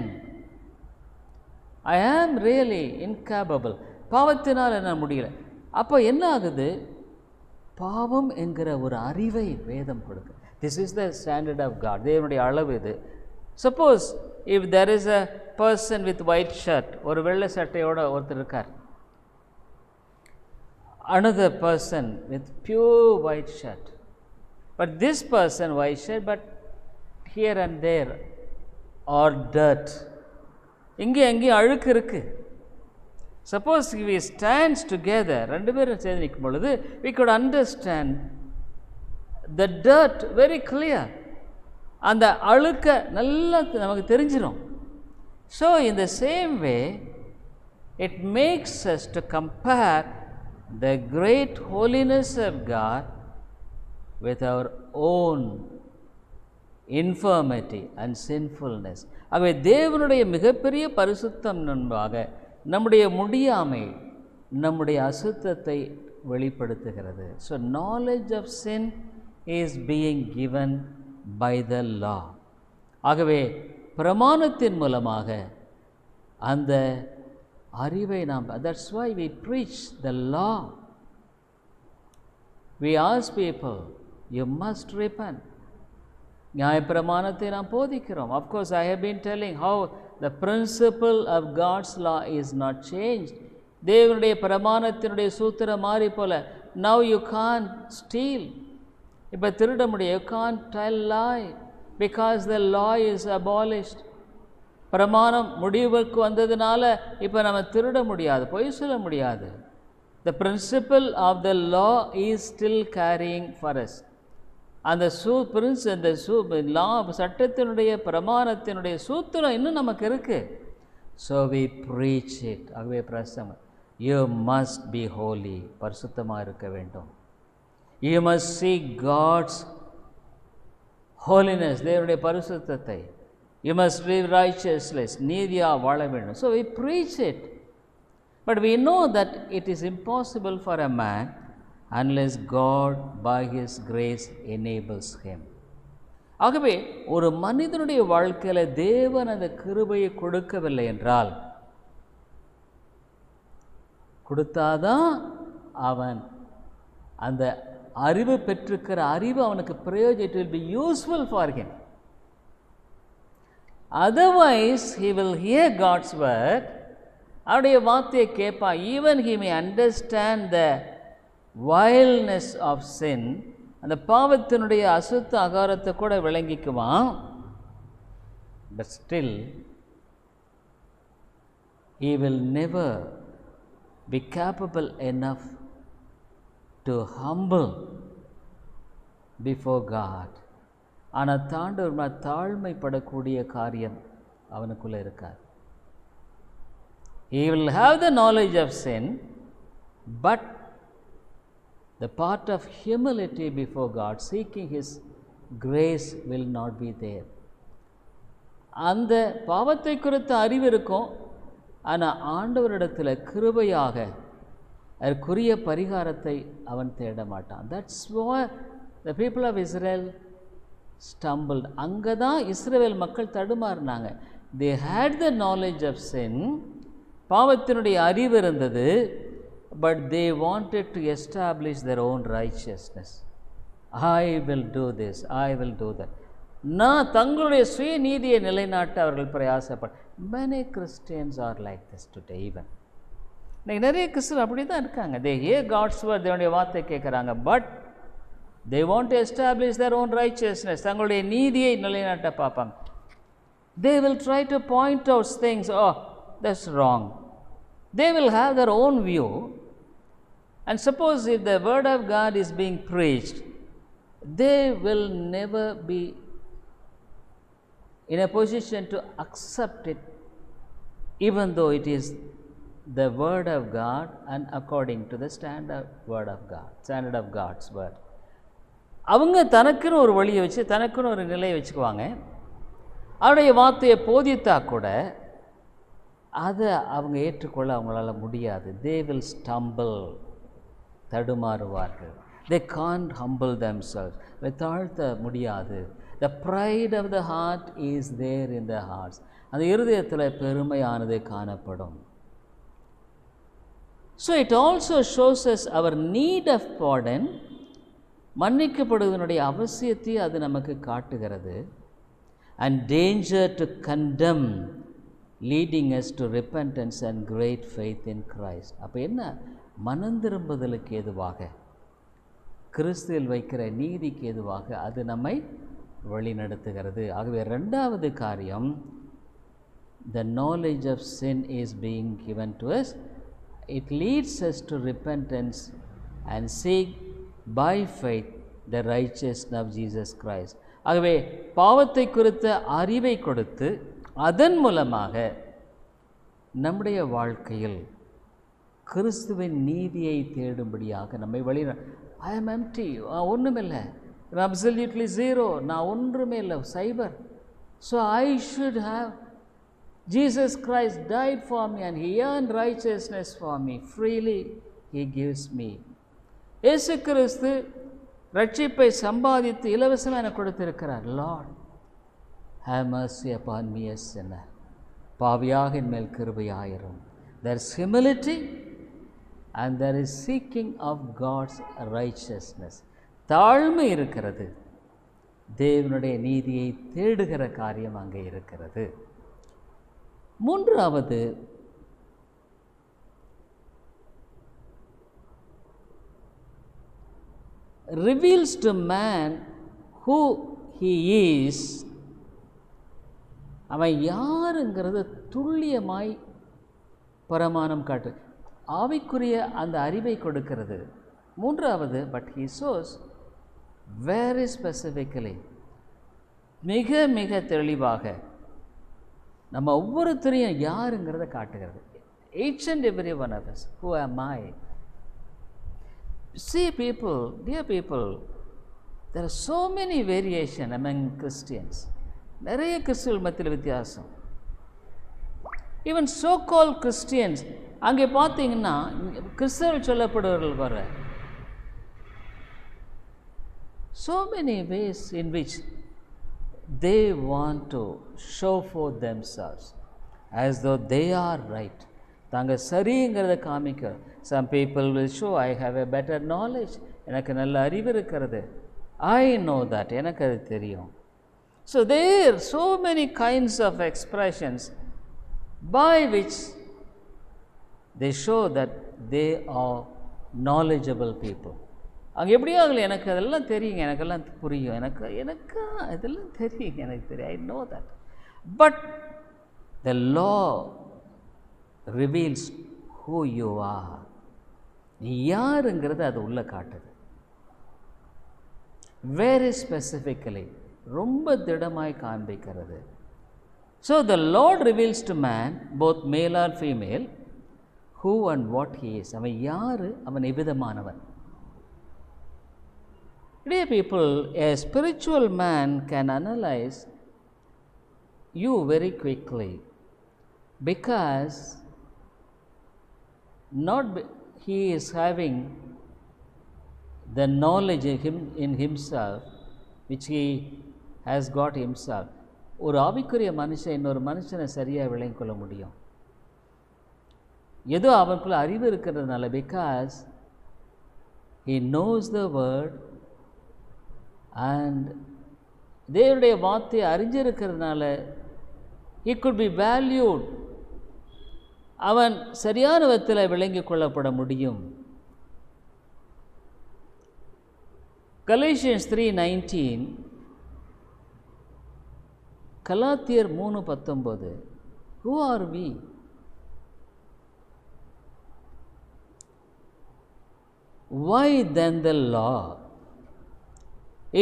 I am really incapable. பாவத்தினால் என்ன முடியல. அப்போ என்ன ஆகுது? பாவம் என்கிற ஒரு அறிவை வேதம் கொடுக்கு. This is the standard of God. தேவனுடைய அளவு இது. Suppose if there is a person with white shirt, ஒரு வெள்ளை சட்டையோட ஒருத்தர் இருக்கார், another person with pure white shirt, but this person white shirt but here and there or dirt, இங்கே அங்கேயும் அழுக்கு இருக்கு. Suppose if we stands together, ரெண்டு பேரும் சேர்ந்து நிற்கும் பொழுது we could understand the dirt very clear. அந்த அழுக்க நல்லா நமக்கு தெரிஞ்சிடும். So in the same way it makes us to compare the great holiness of God with our own infirmity and sinfulness. ஆகவே தேவனுடைய மிகப்பெரிய பரிசுத்தம் முன்பாக நம்முடைய முடியாமை நம்முடைய அசுத்தத்தை வெளிப்படுத்துகிறது. So knowledge of sin is being given by the law. ஆகவே பிரமாணத்தின் மூலமாக அந்த அறிவை நாம், that's why we preach the law. We ask people, you must repent. நியாயப்பிரமாணத்தை நாம் போதிக்கிறோம். Of course I have been telling how the principle of God's law is not changed. தேவனுடைய பிரமாணத்தினுடைய சூத்திரம் மாறி போல, now you can't steal, இப்போ திருட முடியும், you can't tell lie because the law is abolished. பிரமாணம் முடிவுக்கு வந்ததுனால இப்போ நம்ம திருட முடியாது, பொய் சொல்ல முடியாது. The principle of the law is still carrying for us. அந்த லா சட்டத்தினுடைய பிரமாணத்தினுடைய சூத்திரம் இன்னும் நமக்கு இருக்கு. So we preach it. ஆகவே பிரசங்கம், you must be holy, பரிசுத்தமாக இருக்க வேண்டும். You must seek God's holiness, தேவனுடைய பரிசுத்தத்தை. You must live righteousness, நீதியாக வாழ வேண்டும். So we preach it. But we know that it is impossible for a man unless God by His grace enables him. ஆகவே ஒரு மனிதனுடைய வாழ்க்கையில் தேவன் அந்த கிருபையை கொடுக்கவில்லை என்றால், கொடுத்தாதான் அவன் அந்த அறிவு பெற்றிருக்கிற அறிவு அவனுக்கு பிரயோஜனம், it will be useful for him. Otherwise he will hear God's word, அவருடைய வார்த்தையை கேட்பான், even he may understand the vileness of sin, அந்த பாவத்தினுடைய அசுத்த அகாரத்தை கூட விளங்கிக்குவான். but still he will never be capable enough to humble before God. ஆனால் தாழ்மைப்படக்கூடிய காரியம் அவனுக்குள்ளே இருக்காது. He will have the knowledge of sin, but the part of humility before God, seeking His grace, will not be there. அந்த பாவத்தை குறித்த அறிவு இருக்கும், ஆனால் ஆண்டவரிடத்தில் கிருபையாக அதற்குரிய பரிகாரத்தை அவன் தேட மாட்டான். That's why the people of Israel stumbled. அங்கே தான் இஸ்ரவேல் மக்கள் தடுமாறினாங்க. They had the knowledge of sin, பாவத்தினுடைய அறிவு இருந்தது, but they wanted to establish their own righteousness. I will do this, I will do that. நான் தங்களுடைய சுயநீதியை நிலைநாட்ட அவர்கள் பிரயாசப்பட. many Christians are like this today even. இன்னைக்கு நிறைய கிறிஸ்தவர்கள் அப்படி தான் இருக்காங்க. they hear God's word, தேவனுடைய வார்த்தை கேட்குறாங்க, but they want to establish their own righteousness, தங்களுடைய நீதியை நிலைநாட்ட பார்ப்பாங்க. they will try to point out things, oh that's wrong. They will have their own view, and suppose if the word of God is being preached, they will never be in a position to accept it, even though it is the word of God and according to the standard word of God, standard of God's word. அவங்க தனக்குன்னு ஒரு வழியை வச்சு தனக்குன்னு ஒரு நிலையை வச்சுக்குவாங்க. அவருடைய வார்த்தையை போதித்தா கூட அதை அவங்க ஏற்றுக்கொள்ள அவங்களால முடியாது. they will stumble, தடுமாறுவார்கள். they can't humble themselves, தாழ்த்த முடியாது. the pride of the heart is there in the hearts, அந்த இருதயத்தில் பெருமையானது காணப்படும். so it also shows us our need of pardon, மன்னிக்கப்படுவதனுடைய அவசியத்தை அது நமக்கு காட்டுகிறது. and danger to condemn, leading us to repentance and great faith in Christ. அப்போ என்ன, மனம் திரும்புதலுக்கு ஏதுவாக, கிறிஸ்துவில் வைக்கிற நீதிக்கு ஏதுவாக அது நம்மை வழிநடத்துகிறது. ஆகவே இரண்டாவது காரியம், the knowledge of sin is being given to us. It leads us to repentance and seek by faith the righteousness of Jesus Christ. ஆகவே பாவத்தை குறித்த அறிவை கொடுத்து அதன் மூலமாக நம்முடைய வாழ்க்கையில் கிறிஸ்துவின் நீதியை தேடும்படியாக நம்மை வழி. ஐ ஆம் எம்டி, ஒன்றுமில்லை, அப்சல்யூட்லி ஜீரோ, நான் ஒன்றுமே இல்லை, சைபர். So I should have Jesus Christ died for me and he earned righteousness for me, freely he gives me. இயேசு கிறிஸ்து ரட்சிப்பை சம்பாதித்து இலவசமாக எனக்கு கொடுத்திருக்கிறார். Lord have mercy upon me a sinner, பாவியாக என் மேல் கிருபையாயிரும். there is humility and there is seeking of God's righteousness. தாழ்மை இருக்கிறது, தேவனுடைய நீதியை தேடுகிற காரியம் அங்கே இருக்கிறது. மூன்றாவது, reveals to man who he is. அவன் யாருங்கிறத துல்லியமாய் பிரமாணம் காட்டு, ஆவிக்குரிய அந்த அறிவை கொடுக்கிறது. மூன்றாவது, but he shows very specifically, மிக மிக தெளிவாக நம்ம ஒவ்வொருத்தரையும் யாருங்கிறத காட்டுகிறது. each and every one of us, who am I? See people, dear people, there are so many variation among Christians. நிறைய கிறிஸ்துவ மத்தியில் வித்தியாசம். ஈவன் so called Christians, அங்கே பார்த்தீங்கன்னா கிறிஸ்தவர்கள் சொல்லப்படுவர்கள் வர so many ways in which they want to show forth themselves as though they are right. தாங்க சரிங்கிறத காமிக்க. some people will show I have a better knowledge, எனக்கு நல்ல அறிவு இருக்கிறது, I know that, எனக்கு அது தெரியும். so there are so many kinds of expressions by which they show that they are knowledgeable people. அங்கே எப்படியோ அதில் எனக்கு அதெல்லாம் தெரியுங்க, எனக்கெல்லாம் புரியும், எனக்கு இதெல்லாம் தெரியுங்க, எனக்கு தெரியும், I know that. but the law reveals who you are. நீ யாருங்கிறது அது உள்ள காட்டுது. very specifically, ரொம்ப திடமாய் காண்பிக்கிறது. so the Lord reveals to man, both male or female, who and what he is. அவன் யாரு, அவன் எவ்விதமானவன். Dear people, a spiritual man can analyze you very quickly, because he is having the knowledge in himself which he has got himself. ஒரு ஆவிக்குரிய மனுஷன் இன்னொரு மனுஷனை சரியாக விளங்கிக் கொள்ள முடியும். ஏதோ அவனுக்குள்ள அறிவு இருக்கிறதுனால, because he knows the word and தேவனுடைய வார்த்தையை அறிஞ்சிருக்கிறதுனால he could be valued. அவன் சரியான விதத்தில் விளங்கி கொள்ளப்பட முடியும். Galatians 3:19, கலாத்தியர் 3:19, who are we? Why then the law?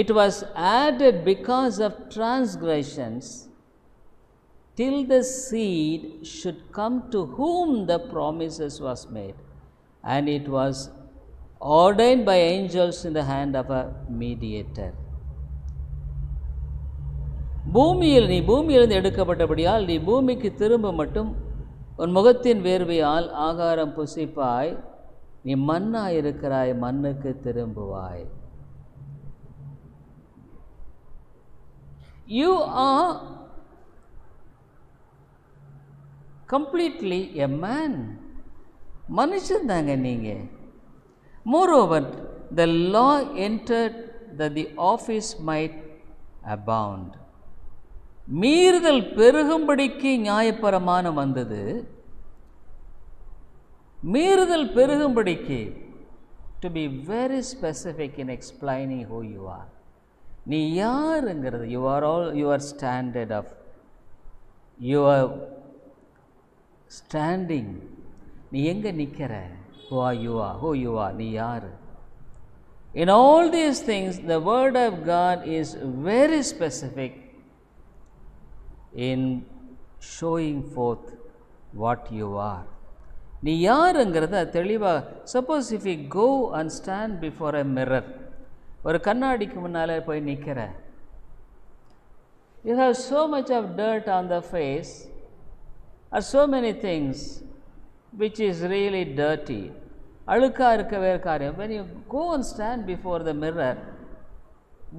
It was added because of transgressions, till the seed should come to whom the promises was made, and it was ordained by angels in the hand of a mediator. நீ பூமியிலிருந்து எடுக்கப்பட்டபடியால் நீ பூமிக்கு திரும்ப மட்டும் உன் முகத்தின் வேர்வையால் ஆகாரம் புசிப்பாய், நீ மண்ணாய் இருக்கிறாய், மண்ணுக்கு திரும்புவாய். You are completely a man. மனுஷன் தாங்க நீங்க. Moreover, the law entered that the office might abound. மீறுதல் பெருகும்படிக்கு நியாயப்பிரமாணம் வந்தது. மீறுதல் பெருகும்படிக்கு, to be very specific in explaining who you are. நீ யாருங்கிறது, your standard of your standing, நீ எங்க நிற்கிற, who you are, நீ யாரு. In all these things the word of God is very specific in showing forth what you are. நீ யாருங்கிறத தெளிவாக. Suppose if you go and stand before a mirror, ஒரு கண்ணாடிக்கு முன்னால் போய் நிற்கிற, you have so much of dirt on the face, or so many things which is really dirty, அழுக்காக இருக்க வேறு காரியம். when you go and stand before the mirror,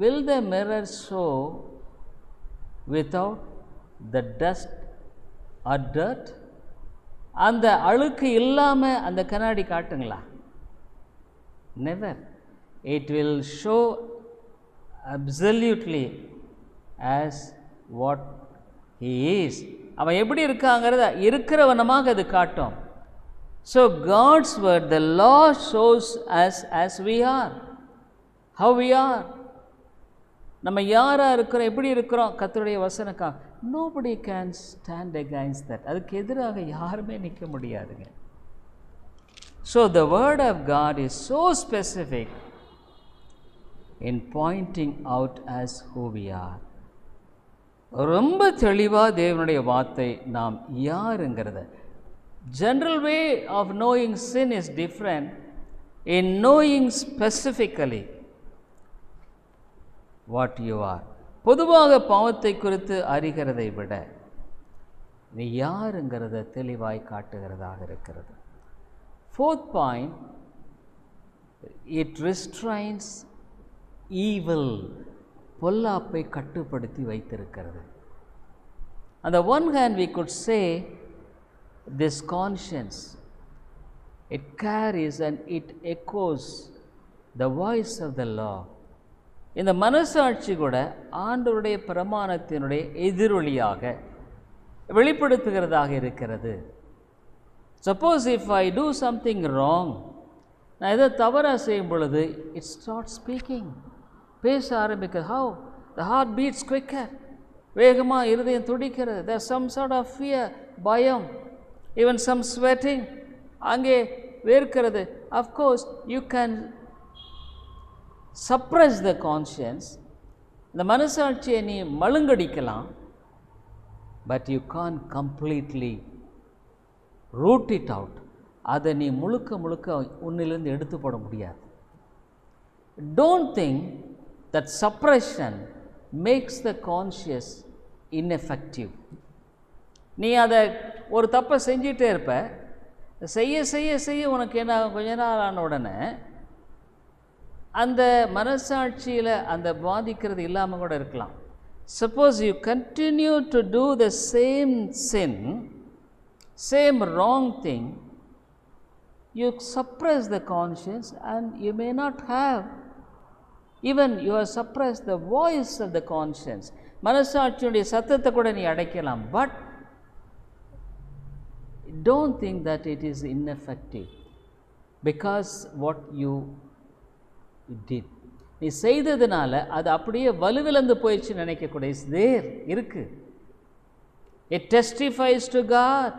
will the mirror show without the dust or dirt? அந்த அழுக்கு இல்லாமல் அந்த கண்ணாடி காட்டுங்களா? never. It will show absolutely as what he is. அவன் எப்படி இருக்காங்கிறத இருக்கிறவனமாக அது காட்டும். So God's word, the law, shows us as we are, how we are. நம்ம யாராக இருக்கிறோம், எப்படி இருக்கிறோம், கர்த்தருடைய வசனக்கா. nobody can stand against that. அதுக்கு எதிராக யாருமே நிற்க முடியாதுங்க. So the word of God is so specific in pointing out as who we are. ரொம்ப தெளிவாக தேவனுடைய வார்த்தை நாம் யாருங்கிறத. General way of knowing sin is different in knowing specifically what you are. பொதுவாக பாவத்தை குறித்து அறிகிறதை விட நீ யாருங்கிறத தெளிவாய் காட்டுகிறதாக இருக்கிறது. Fourth point, it restrains evil. பொல்லாப்பை கட்டுப்படுத்தி வைத்திருக்கிறது. On the one hand, we could say this conscience, it carries and it echoes the voice of the law. இந்த மனசாட்சி கூட ஆண்டவருடைய பிரமாணத்தினுடைய எதிரொலியாக வெளிப்படுத்துகிறதாக இருக்கிறது. Suppose if I do something wrong, நான் எதை தவறாக செய்யும் பொழுது இட் ஸ்டார்ட் ஸ்பீக்கிங், பேச ஆரம்பிக்க. How the heart beats quicker, வேகமாக இருதயம் துடிக்கிறது. There some sort of fear, பயம், ஈவன் சம் ஸ்வெட்டிங், அங்கே வேர்க்கிறது. Of course you can suppress the conscience, இந்த மனசாட்சியை நீ மழுங்கடிக்கலாம், but you can't completely root it out. அதை நீ முழுக்க உன்னிலிருந்து எடுத்து போட முடியாது. Don't think that suppression makes the conscience ineffective. நீ அதை ஒரு தப்பை செஞ்சிட்டே இருப்ப, செய்ய செய்ய செய்ய உனக்கு என்ன கொஞ்ச நாள் ஆன உடனே அந்த மனசாட்சியில் அந்த பாதிக்கிறது இல்லாமல் கூட இருக்கலாம். Suppose you continue to do the same sin, same wrong thing, you suppress the conscious and you may not have even you are suppress the voice of the conscience. மனசாட்சியுடைய சத்தத்தை கூட நீ அடைக்கலாம். But don't think that it is ineffective because what you did. நீ செய்ததுனால அது அப்படியே வலுவிழந்து போயிடுச்சு நினைக்கக்கூடாது. இஸ் தேர், இருக்கு. It testifies to God.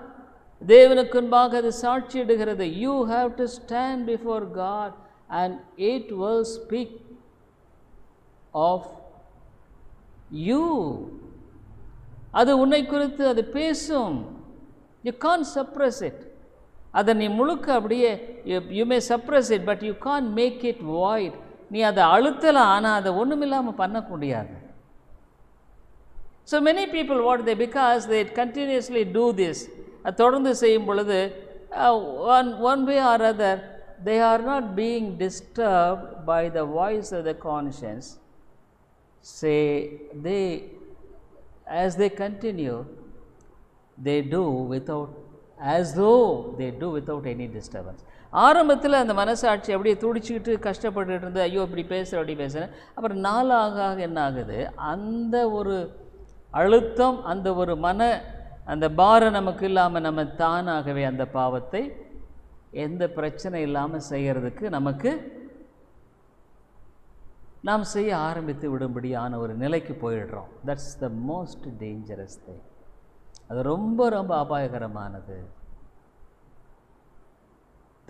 தேவனுக்கு முன்பாக அது சாட்சியிடுகிறது. You have to stand before God and it will speak of you. அது உன்னை குறித்து அது பேசும். You can't suppress it. அதை நீ முழுக்க அப்படியே you may suppress it but you can't make it void. நீ அதை அழுத்தலாம், ஆனால் அதை ஒன்றுமில்லாமல் பண்ண முடியாது. So many people what they, because they continuously do this, அது தொடர்ந்து செய்யும் பொழுது one way or other they are not being disturbed by the voice of the conscience. Say they, as they continue, they do without, as though they do without any disturbance. ஆரம்பத்தில் அந்த மனசாட்சி அப்படியே துடிச்சிக்கிட்டு கஷ்டப்பட்டு இருந்து, ஐயோ இப்படி பேசுகிற அப்படி பேசுகிறேன். அப்புறம் நாளாக என்ன ஆகுது, அந்த ஒரு அழுத்தம், அந்த ஒரு அந்த பாரம் நமக்கு இல்லாமல் நம்ம தானாகவே அந்த பாவத்தை எந்த பிரச்சனை இல்லாமல் செய்கிறதுக்கு நாம் செய்ய ஆரம்பித்து விடும்படியான ஒரு நிலைக்கு போயிடுறோம். That's the most dangerous thing. அது ரொம்ப ரொம்ப அபாயகரமானது.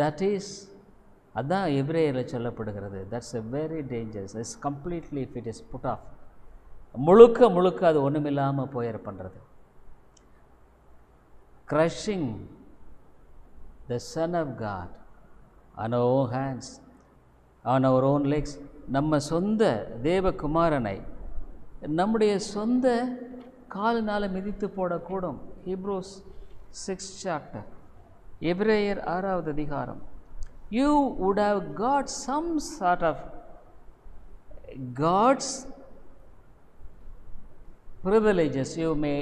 தட் இஸ், அதுதான் எபிரேயரில் சொல்லப்படுகிறது. That's a very dangerous. It's completely if it is put off, முழுக்க அது ஒன்றுமில்லாமல் போயிட பண்ணுறது. crushing the Son of God on our own hands, on our own legs. நம்ம சொந்த தேவகுமாரனை நம்முடைய சொந்த காலினால் மிதித்து போடக்கூடும். Hebrews 6th chapter, எபிரேயர் 6வது அதிகாரம். You would have got some sort of God's privileges. You may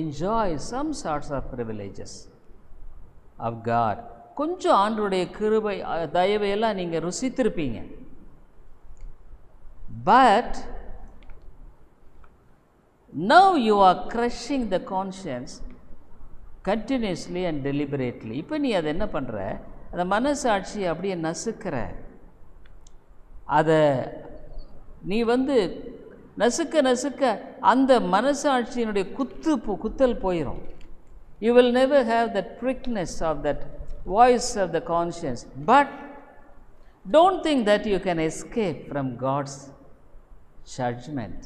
enjoy some sorts of privileges of God. கொஞ்சம் ஆண்டவருடைய கிருபை தயவையெல்லாம் நீங்கள் ருசித்திருப்பீங்க. But now you are crushing the conscience continuously and deliberately. இப்போ நீ அதை என்ன பண்ணுற, அந்த மனசாட்சியை அப்படியே நசுக்கிற. அதை நீ நசுக்க அந்த மனசாட்சியினுடைய குத்தல் போயிடும். You will never have that prickness of that voice of the conscience. But don't think that you can escape from God's judgment.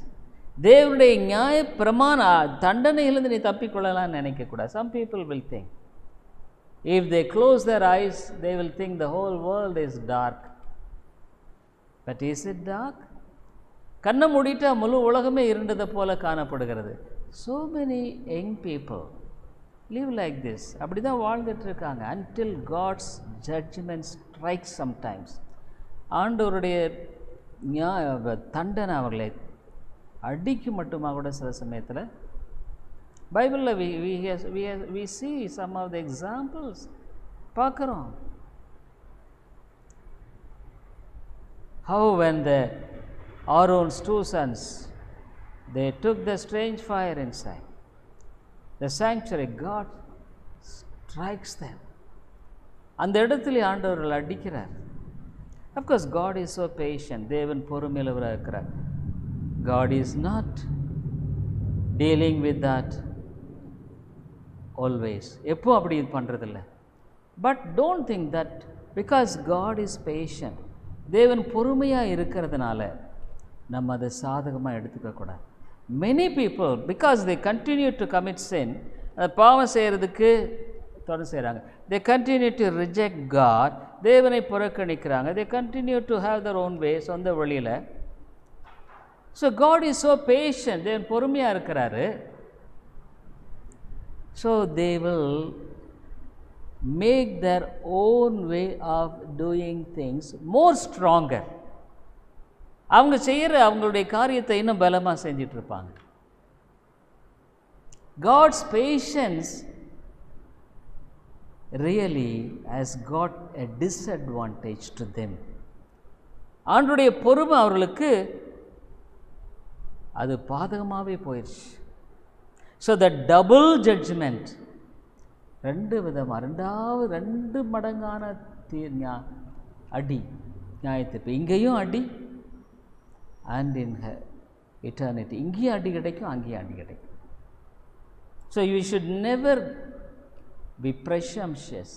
தேவனுடைய நியாய பிரமாண தண்டனையிலிருந்து நீ தப்பிக்கொள்ளலாம்னு நினைக்கக்கூடாது. Some people will think, if they close their eyes, they will think the whole world is dark. But is it dark? கண்ணை மூடிட்டா முழு உலகமே இருண்டதை போல காணப்படுகிறது. So many young people live like this. அப்படி தான் வாழ்ந்துட்டு இருக்காங்க. Until God's judgment strikes sometimes. ஆண்டவருடைய தண்டனை அவர்களை அடிக்கு மட்டுமா கூட சில சமயத்தில் பைபிளில் we see some of the examples பார்க்குறோம். How when Aaron's 2 sons, they took the strange fire inside the sanctuary, God strikes them. அந்த இடத்துல ஆண்டவர்கள் அடிக்கிறார். Of course God is so patient. தேவன் பொறுமையுள்ளவராக இருக்கிறார். God is not dealing with that always. எப்போ அப்படி இது பண்ணுறதில்ல. But don't think that because God is patient, தேவன் பொறுமையாக இருக்கிறதுனால நம்ம அதை சாதகமாக எடுத்துக்கக்கூடாது. Many people, because they continue to commit sin, பாவம் செய்கிறதுக்கு தொடர்ந்து செய்கிறாங்க. They continue to reject God. தேவனை புறக்கணிக்கிறாங்க. They continue to have their own way, சொந்த வழியில். So God is so patient. தேவன் பொறுமையாக இருக்கிறாரு. So they will make their own way of doing things more stronger. அவங்க செய்கிற அவங்களுடைய காரியத்தை இன்னும் பலமாக செஞ்சிட்டு இருப்பாங்க. God's patience really has got a disadvantage to them. ஆண்டவருடைய பொறுமை அவர்களுக்கு அது பாதகமாகவே போயிடுச்சு. ஸோ த டபுள் ஜட்ஜ்மெண்ட், ரெண்டு மடங்கான அடி நியாயத்தீர்ப்பு. இங்கேயும் அடி, அண்ட் இன் இட்டர்னிட்டி, இங்கேயும் அடி கிடைக்கும், அங்கேயும் அடி கிடைக்கும். So you should never be presumptuous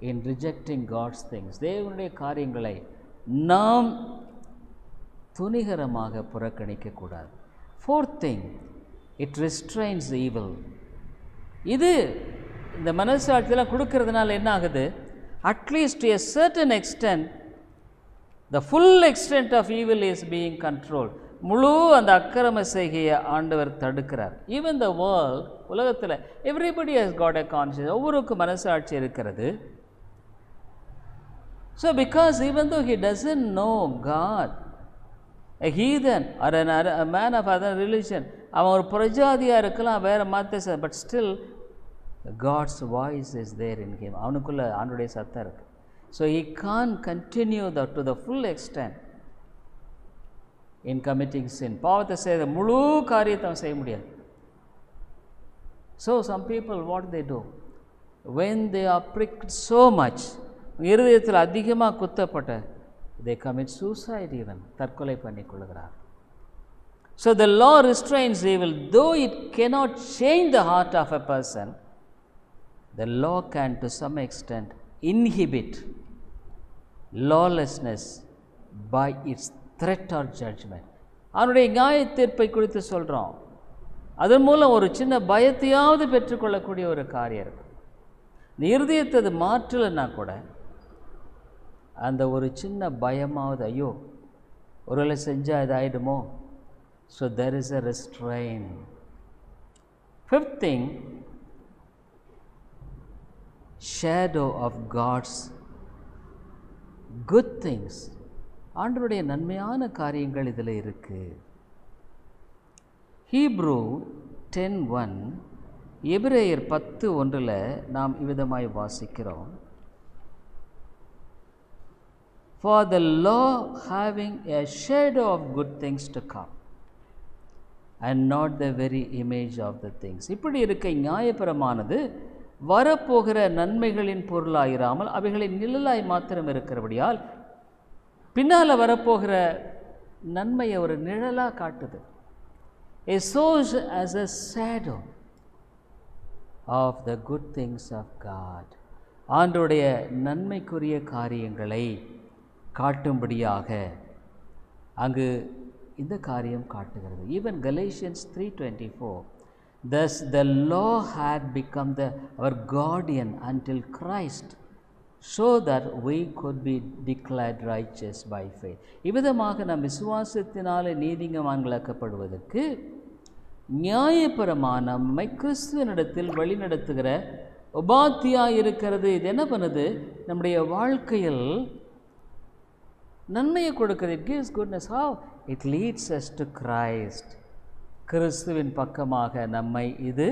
in rejecting God's things. தேவனுடைய காரியங்களை நாம் துணிகரமாக புறக்கணிக்கக்கூடாது. Fourth thing, it restrains evil. இது இந்த மனசாட்சியெல்லாம் கொடுக்கறதுனால என்ன ஆகுது? At least to a certain extent the full extent of evil is being control. முழு அந்த அக்கிரம செய்கையை ஆண்டவர் தடுக்கிறார். ஈவன் த வேர்ல்ட், உலகத்தில் everybody has got a conscious, ஒவ்வொருக்கும் மனசாட்சி இருக்கிறது. So because even though he doesn't know God, a heathen or a man of other religion, அவன் ஒரு பிரஜாதியாக இருக்கலாம், வேறு மத, but still God's voice is there in him. அவனுக்குள்ள ஆண்டுடைய சத்தம் இருக்கு. So he can't continue to the full extent in committing sin. பாவத்தை செய்த முழு காரியத்தை அவன் செய்ய முடியாது. So some people, what they do, when they are pricked so much, இருதயத்தில் அதிகமாக குத்தப்பட்ட, they commit suicide even, தற்கொலை பண்ணிக்கொள்கிறார். So the law restrains evil. Though it cannot change the heart of a person, the law can to some extent inhibit lawlessness by its threat or judgment. அவனுடைய நியாய தீர்ப்பை குறித்து சொல்கிறோம். அதன் மூலம் ஒரு சின்ன பயத்தையாவது பெற்றுக்கொள்ளக்கூடிய ஒரு காரியம் இருக்கு. இந்த இருதயத்தை அது மாற்றலைன்னா கூட அந்த ஒரு சின்ன பயமாவது, ஐயோ ஒருவேளை செஞ்சால் இதாகிடுமோ. So there is a restrain. Fifth thing, shadow of God's good things. ஆண்டவருடைய நன்மையான காரியங்கள் இதில் இருக்குது. ஹீப்ரூ 10:1, எபிரேயர் 10:1 நாம் இவ்விதமாய் வாசிக்கிறோம். For the law having a shadow of good things to come and not the very image of the things. இப்படி இருக்க நியாயப்பிரமானது வரப்போகிற நன்மைகளின் பொருளாயிராமல் அவைகளின் நிழலாய் மாத்திரம் இருக்கிறபடியால் பின்னால் வரப்போகிற நன்மையை ஒரு நிழலாக காட்டுது. It shows as a shadow of the good things of God. ஆண்டவருடைய நன்மைக்குரிய காரியங்களை காட்டும்படியாக அங்கு இந்த காரியம் காட்டுகிறது. Even Galatians 3:24, thus the law had become our guardian until Christ, so that we could be declared righteous by faith. இவ்விதமாக நாம் விசுவாசத்தினாலே நீதிமான்களாக்கப்படுவதற்கு நியாயப்பிரமாணம் நம்மை கிறிஸ்துவனிடத்தில் வழிநடத்துகிற உபாத்தியாக இருக்கிறது. இது என்ன பண்ணுது? நம்முடைய வாழ்க்கையில் நன்மையை கொடுக்கிறது. It gives goodness. How? It leads us to Christ. கிறிஸ்துவின் பக்கமாக நம்மை இது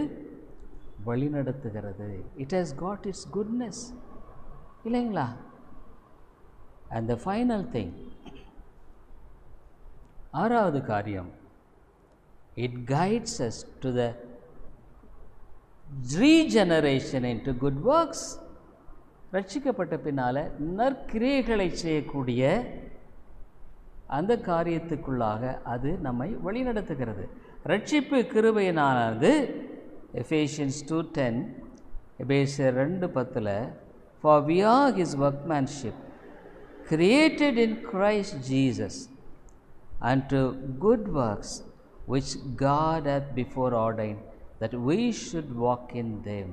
வழிநடத்துகிறது. It has got its goodness, இல்லைங்களா? And the final thing, ஆறாவது காரியம், it guides us to the regeneration into good works. ரட்சிக்கப்பட்ட பின்னால் நற்கிரியைகளை செய்யக்கூடிய அந்த காரியத்துக்குள்ளாக அது நம்மை வழிநடத்துகிறது. ரட்சிப்பு கிருபையினானது எபேசியன்ஸ் 2:10, எபேசியர் 2:10, for we are his workmanship created in Christ Jesus unto good works which God hath before ordained that we should walk in them.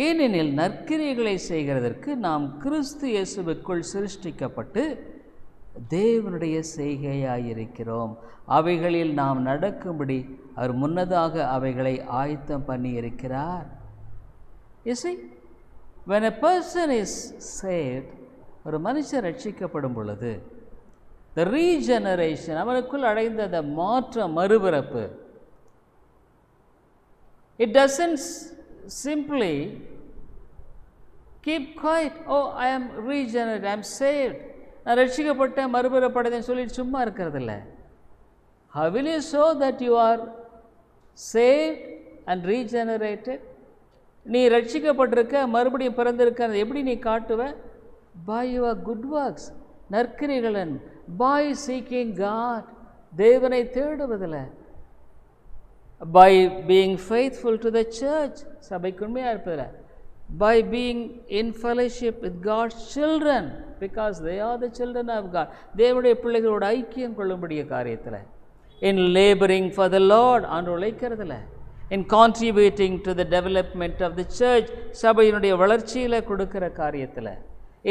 ஏனெனில் நற்கிரியைகளை செய்கிறதற்கு நாம் கிறிஸ்து இயேசுவுக்குள் சிருஷ்டிக்கப்பட்டு தேவனுடைய செய்கையாயிருக்கிறோம். அவைகளில் நாம் நடக்கும்படி அவர் முன்னதாக அவைகளை ஆயத்தம் பண்ணி இருக்கிறார். You see, when a person is saved, ஒரு மனுஷன் ரட்சிக்கப்படும் பொழுது the regeneration, அவனுக்குள் அடைந்த அந்த மாற்றம், மறுபிறப்பு, it doesn't simply keep quiet. Oh, I am regenerated, I am saved. நான் ரட்சிக்கப்பட்டேன் மறுபெறப்படைதேன்னு சொல்லிட்டு சும்மா இருக்கிறதில்ல. How will you show that you are saved and regenerated? நீ ரட்சிக்கப்பட்டிருக்க மறுபடியும் பிறந்திருக்க எப்படி நீ காட்டுவ? By your good works, நற்கிரிகளன், by seeking God, தேவனை தேடுவதில், by being faithful to the church, சபைக்கு உண்மையாக இருப்பதில், by being in fellowship with God's children, because they are the children of God, தேவனுடைய பிள்ளைகளோட ஐக்கியம் கொள்ளும்படிய காரியத்தில், in laboring for the Lord, ஆண்டு உழைக்கிறதுல, in contributing to the development of the church, சபையினுடைய வளர்ச்சியில் கொடுக்கிற காரியத்தில்,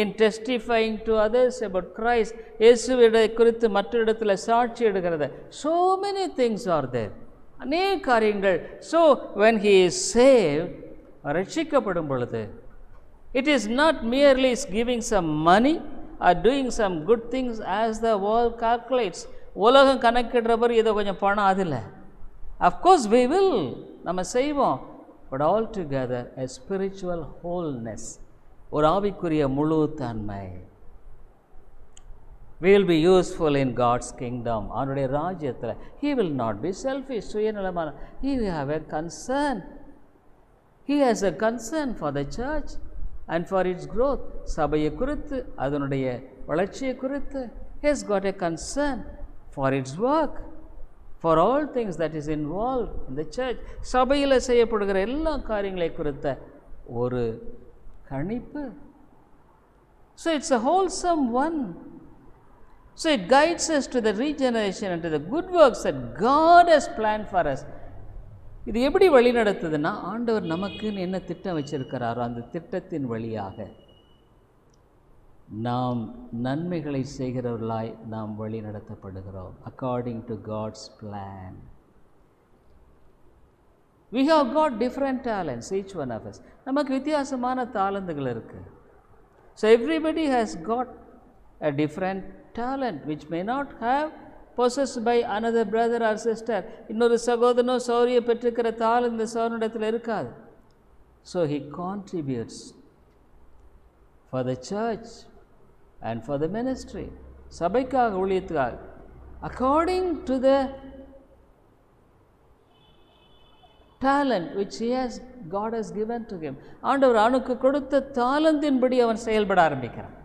in testifying to others about Christ, இயேசுவை குறித்து மற்ற இடத்துல சாட்சி எடுக்கிறது. So many things are there, அநேக காரியங்கள். So when he is saved, ரட்சிக்கப்படும் பொழுது, it is not merely giving some money or doing some good things as the world calculates. உலகம் கணக்கிடுறவர் ஏதோ கொஞ்சம் பணம், அதில் of course we will, நம்ம செய்வோம், but altogether a spiritual wholeness, ஒரு ஆவிக்குரிய முழு தன்மை. We will be useful in God's kingdom, அவருடைய ராஜ்யத்தில். He will not be selfish, சுயநலமான. He will have a concern. He has a concern for the church and for its growth. சபையை குறித்து, அதனுடைய வளர்ச்சியை குறித்து. He has got a concern for its work, for all things that is involved in the church. சபையில் செய்யப்படுகிற எல்லா காரியங்களை குறித்த ஒரு கணிப்பு. So it's a wholesome one. So it guides us to the regeneration and to the good works that God has planned for us. இது எப்படி வழி நடத்துதுன்னா, ஆண்டவர் நமக்குன்னு என்ன திட்டம் வச்சிருக்கிறாரோ அந்த திட்டத்தின் வழியாக நாம் நன்மைகளை செய்கிறவர்களாய் நாம் வழி நடத்தப்படுகிறோம். According to God's plan. We have got different talents, each one of us. நமக்கு வித்தியாசமான தாளந்துகள் இருக்குது. So everybody has got a different talent which may not have possessed by another brother or sister. இன்னொரு சகோதரனோ சௌரியை பெற்றிருக்கிற தாளம் இந்த சகோதரனிடத்தில் இருக்காது. So he contributes for the church and for the ministry, சபைக்காக, ஊழியத்துக்காக, according to the talent which he has, God has given to him. ஆண்டவர் அவனுக்கு கொடுத்த தாளந்தின்படி அவன் செயல்பட ஆரம்பிக்கிறான்.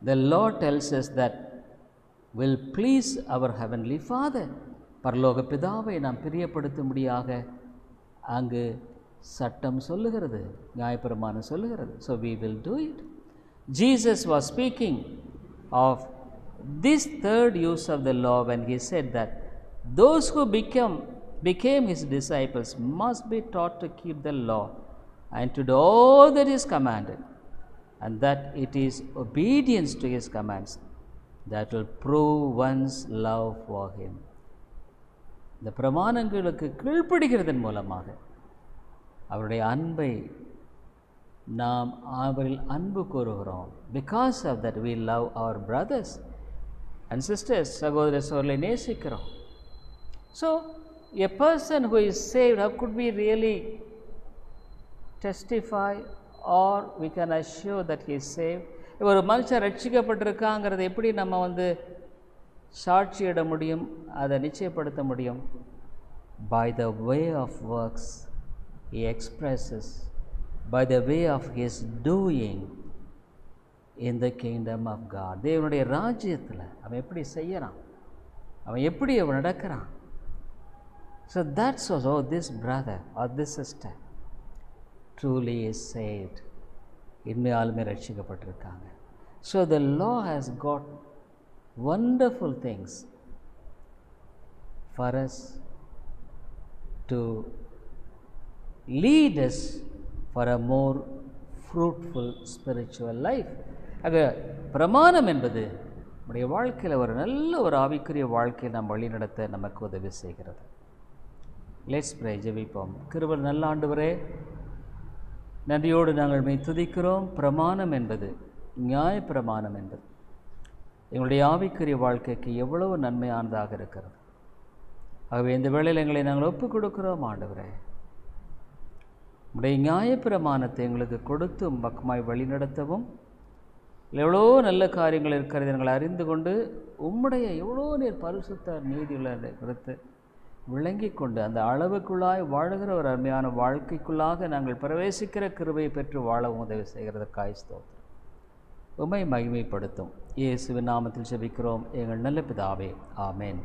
The Lord tells us that will please our heavenly Father. பரலோக பிதாவை நாம் பிரியப்படுத்தும்படியாக அங்கு சட்டம் சொல்லுகிறது, நியாயப்பிரமாணம் சொல்லுகிறது. So we will do it. Jesus was speaking of this third use of the law when he said that those who became his disciples must be taught to keep the law and to do all that is commanded, and that it is obedience to his commands that will prove one's love for him. இந்த பிரமாணங்களுக்கு கீழ்ப்படுகிறதன் மூலமாக அவருடைய அன்பை நாம் அவரில் அன்பு கூறுகிறோம். Because of that we love our brothers and sisters, சகோதர சகோதரிகளை நேசிக்கிறோம். So a person who is saved, how could we really testify or we can assure that he is saved? ஒரு மனுஷன் ரட்சிக்கப்பட்டிருக்காங்கிறத எப்படி நம்ம சாட்சியிட முடியும், அதை நிச்சயப்படுத்த முடியும்? By the way of works he expresses, by the way of his doing in the kingdom of God. தேவனுடைய ராஜ்யத்தில் அவன் எப்படி செய்யறான், அவன் எப்படி அவன் நடக்கிறான். So that's also this brother or this sister truly is saved, இன்மையாலுமே ரட்சிக்கப்பட்டிருக்காங்க. So the law has got wonderful things for us to lead us for a more fruitful spiritual life. ஆக பிரமாணம் என்பது நம்முடைய வாழ்க்கையில் ஒரு நல்ல ஒரு ஆவிக்குரிய வாழ்க்கையை நாம் வழி நடத்த நமக்கு உதவி செய்கிறது. லெட்ஸ் ப்ரே, ஜெபிப்போம். கிருபையுள்ள நல்ல ஆண்டவரே, நன்றியோடு நாங்கள் மெய் துதிக்கிறோம். பிரமாணம் என்பது, நியாய பிரமாணம் என்பது எங்களுடைய ஆவிக்குரிய வாழ்க்கைக்கு எவ்வளவு நன்மையானதாக இருக்கிறது. ஆகவே இந்த வேளையில் எங்களை நாங்கள் ஒப்புக் கொடுக்கிறோம். ஆண்டவரே, உடைய நியாய பிரமாணத்தை எங்களுக்கு கொடுத்து பக்கமாய் வழிநடத்தவும், எவ்வளோ நல்ல காரியங்கள் இருக்கிறது எங்களை அறிந்து கொண்டு உம்முடைய எவ்வளோ நீர் பரிசுத்த நீதியுள்ள கருத்து விளங்கி கொண்டு அந்த அளவுக்குள்ளாய் வாழுகிற ஒரு அருமையான வாழ்க்கைக்குள்ளாக நாங்கள் பிரவேசிக்கிற கிருபையை பெற்று வாழ உதவி செய்கிறதற்காய் ஸ்தோத்திரம். உம்மை மகிமைப்படுத்தும் இயேசுவின் நாமத்தில் ஜெபிக்கிறோம் எங்கள் நல்ல பிதாவே, ஆமேன்.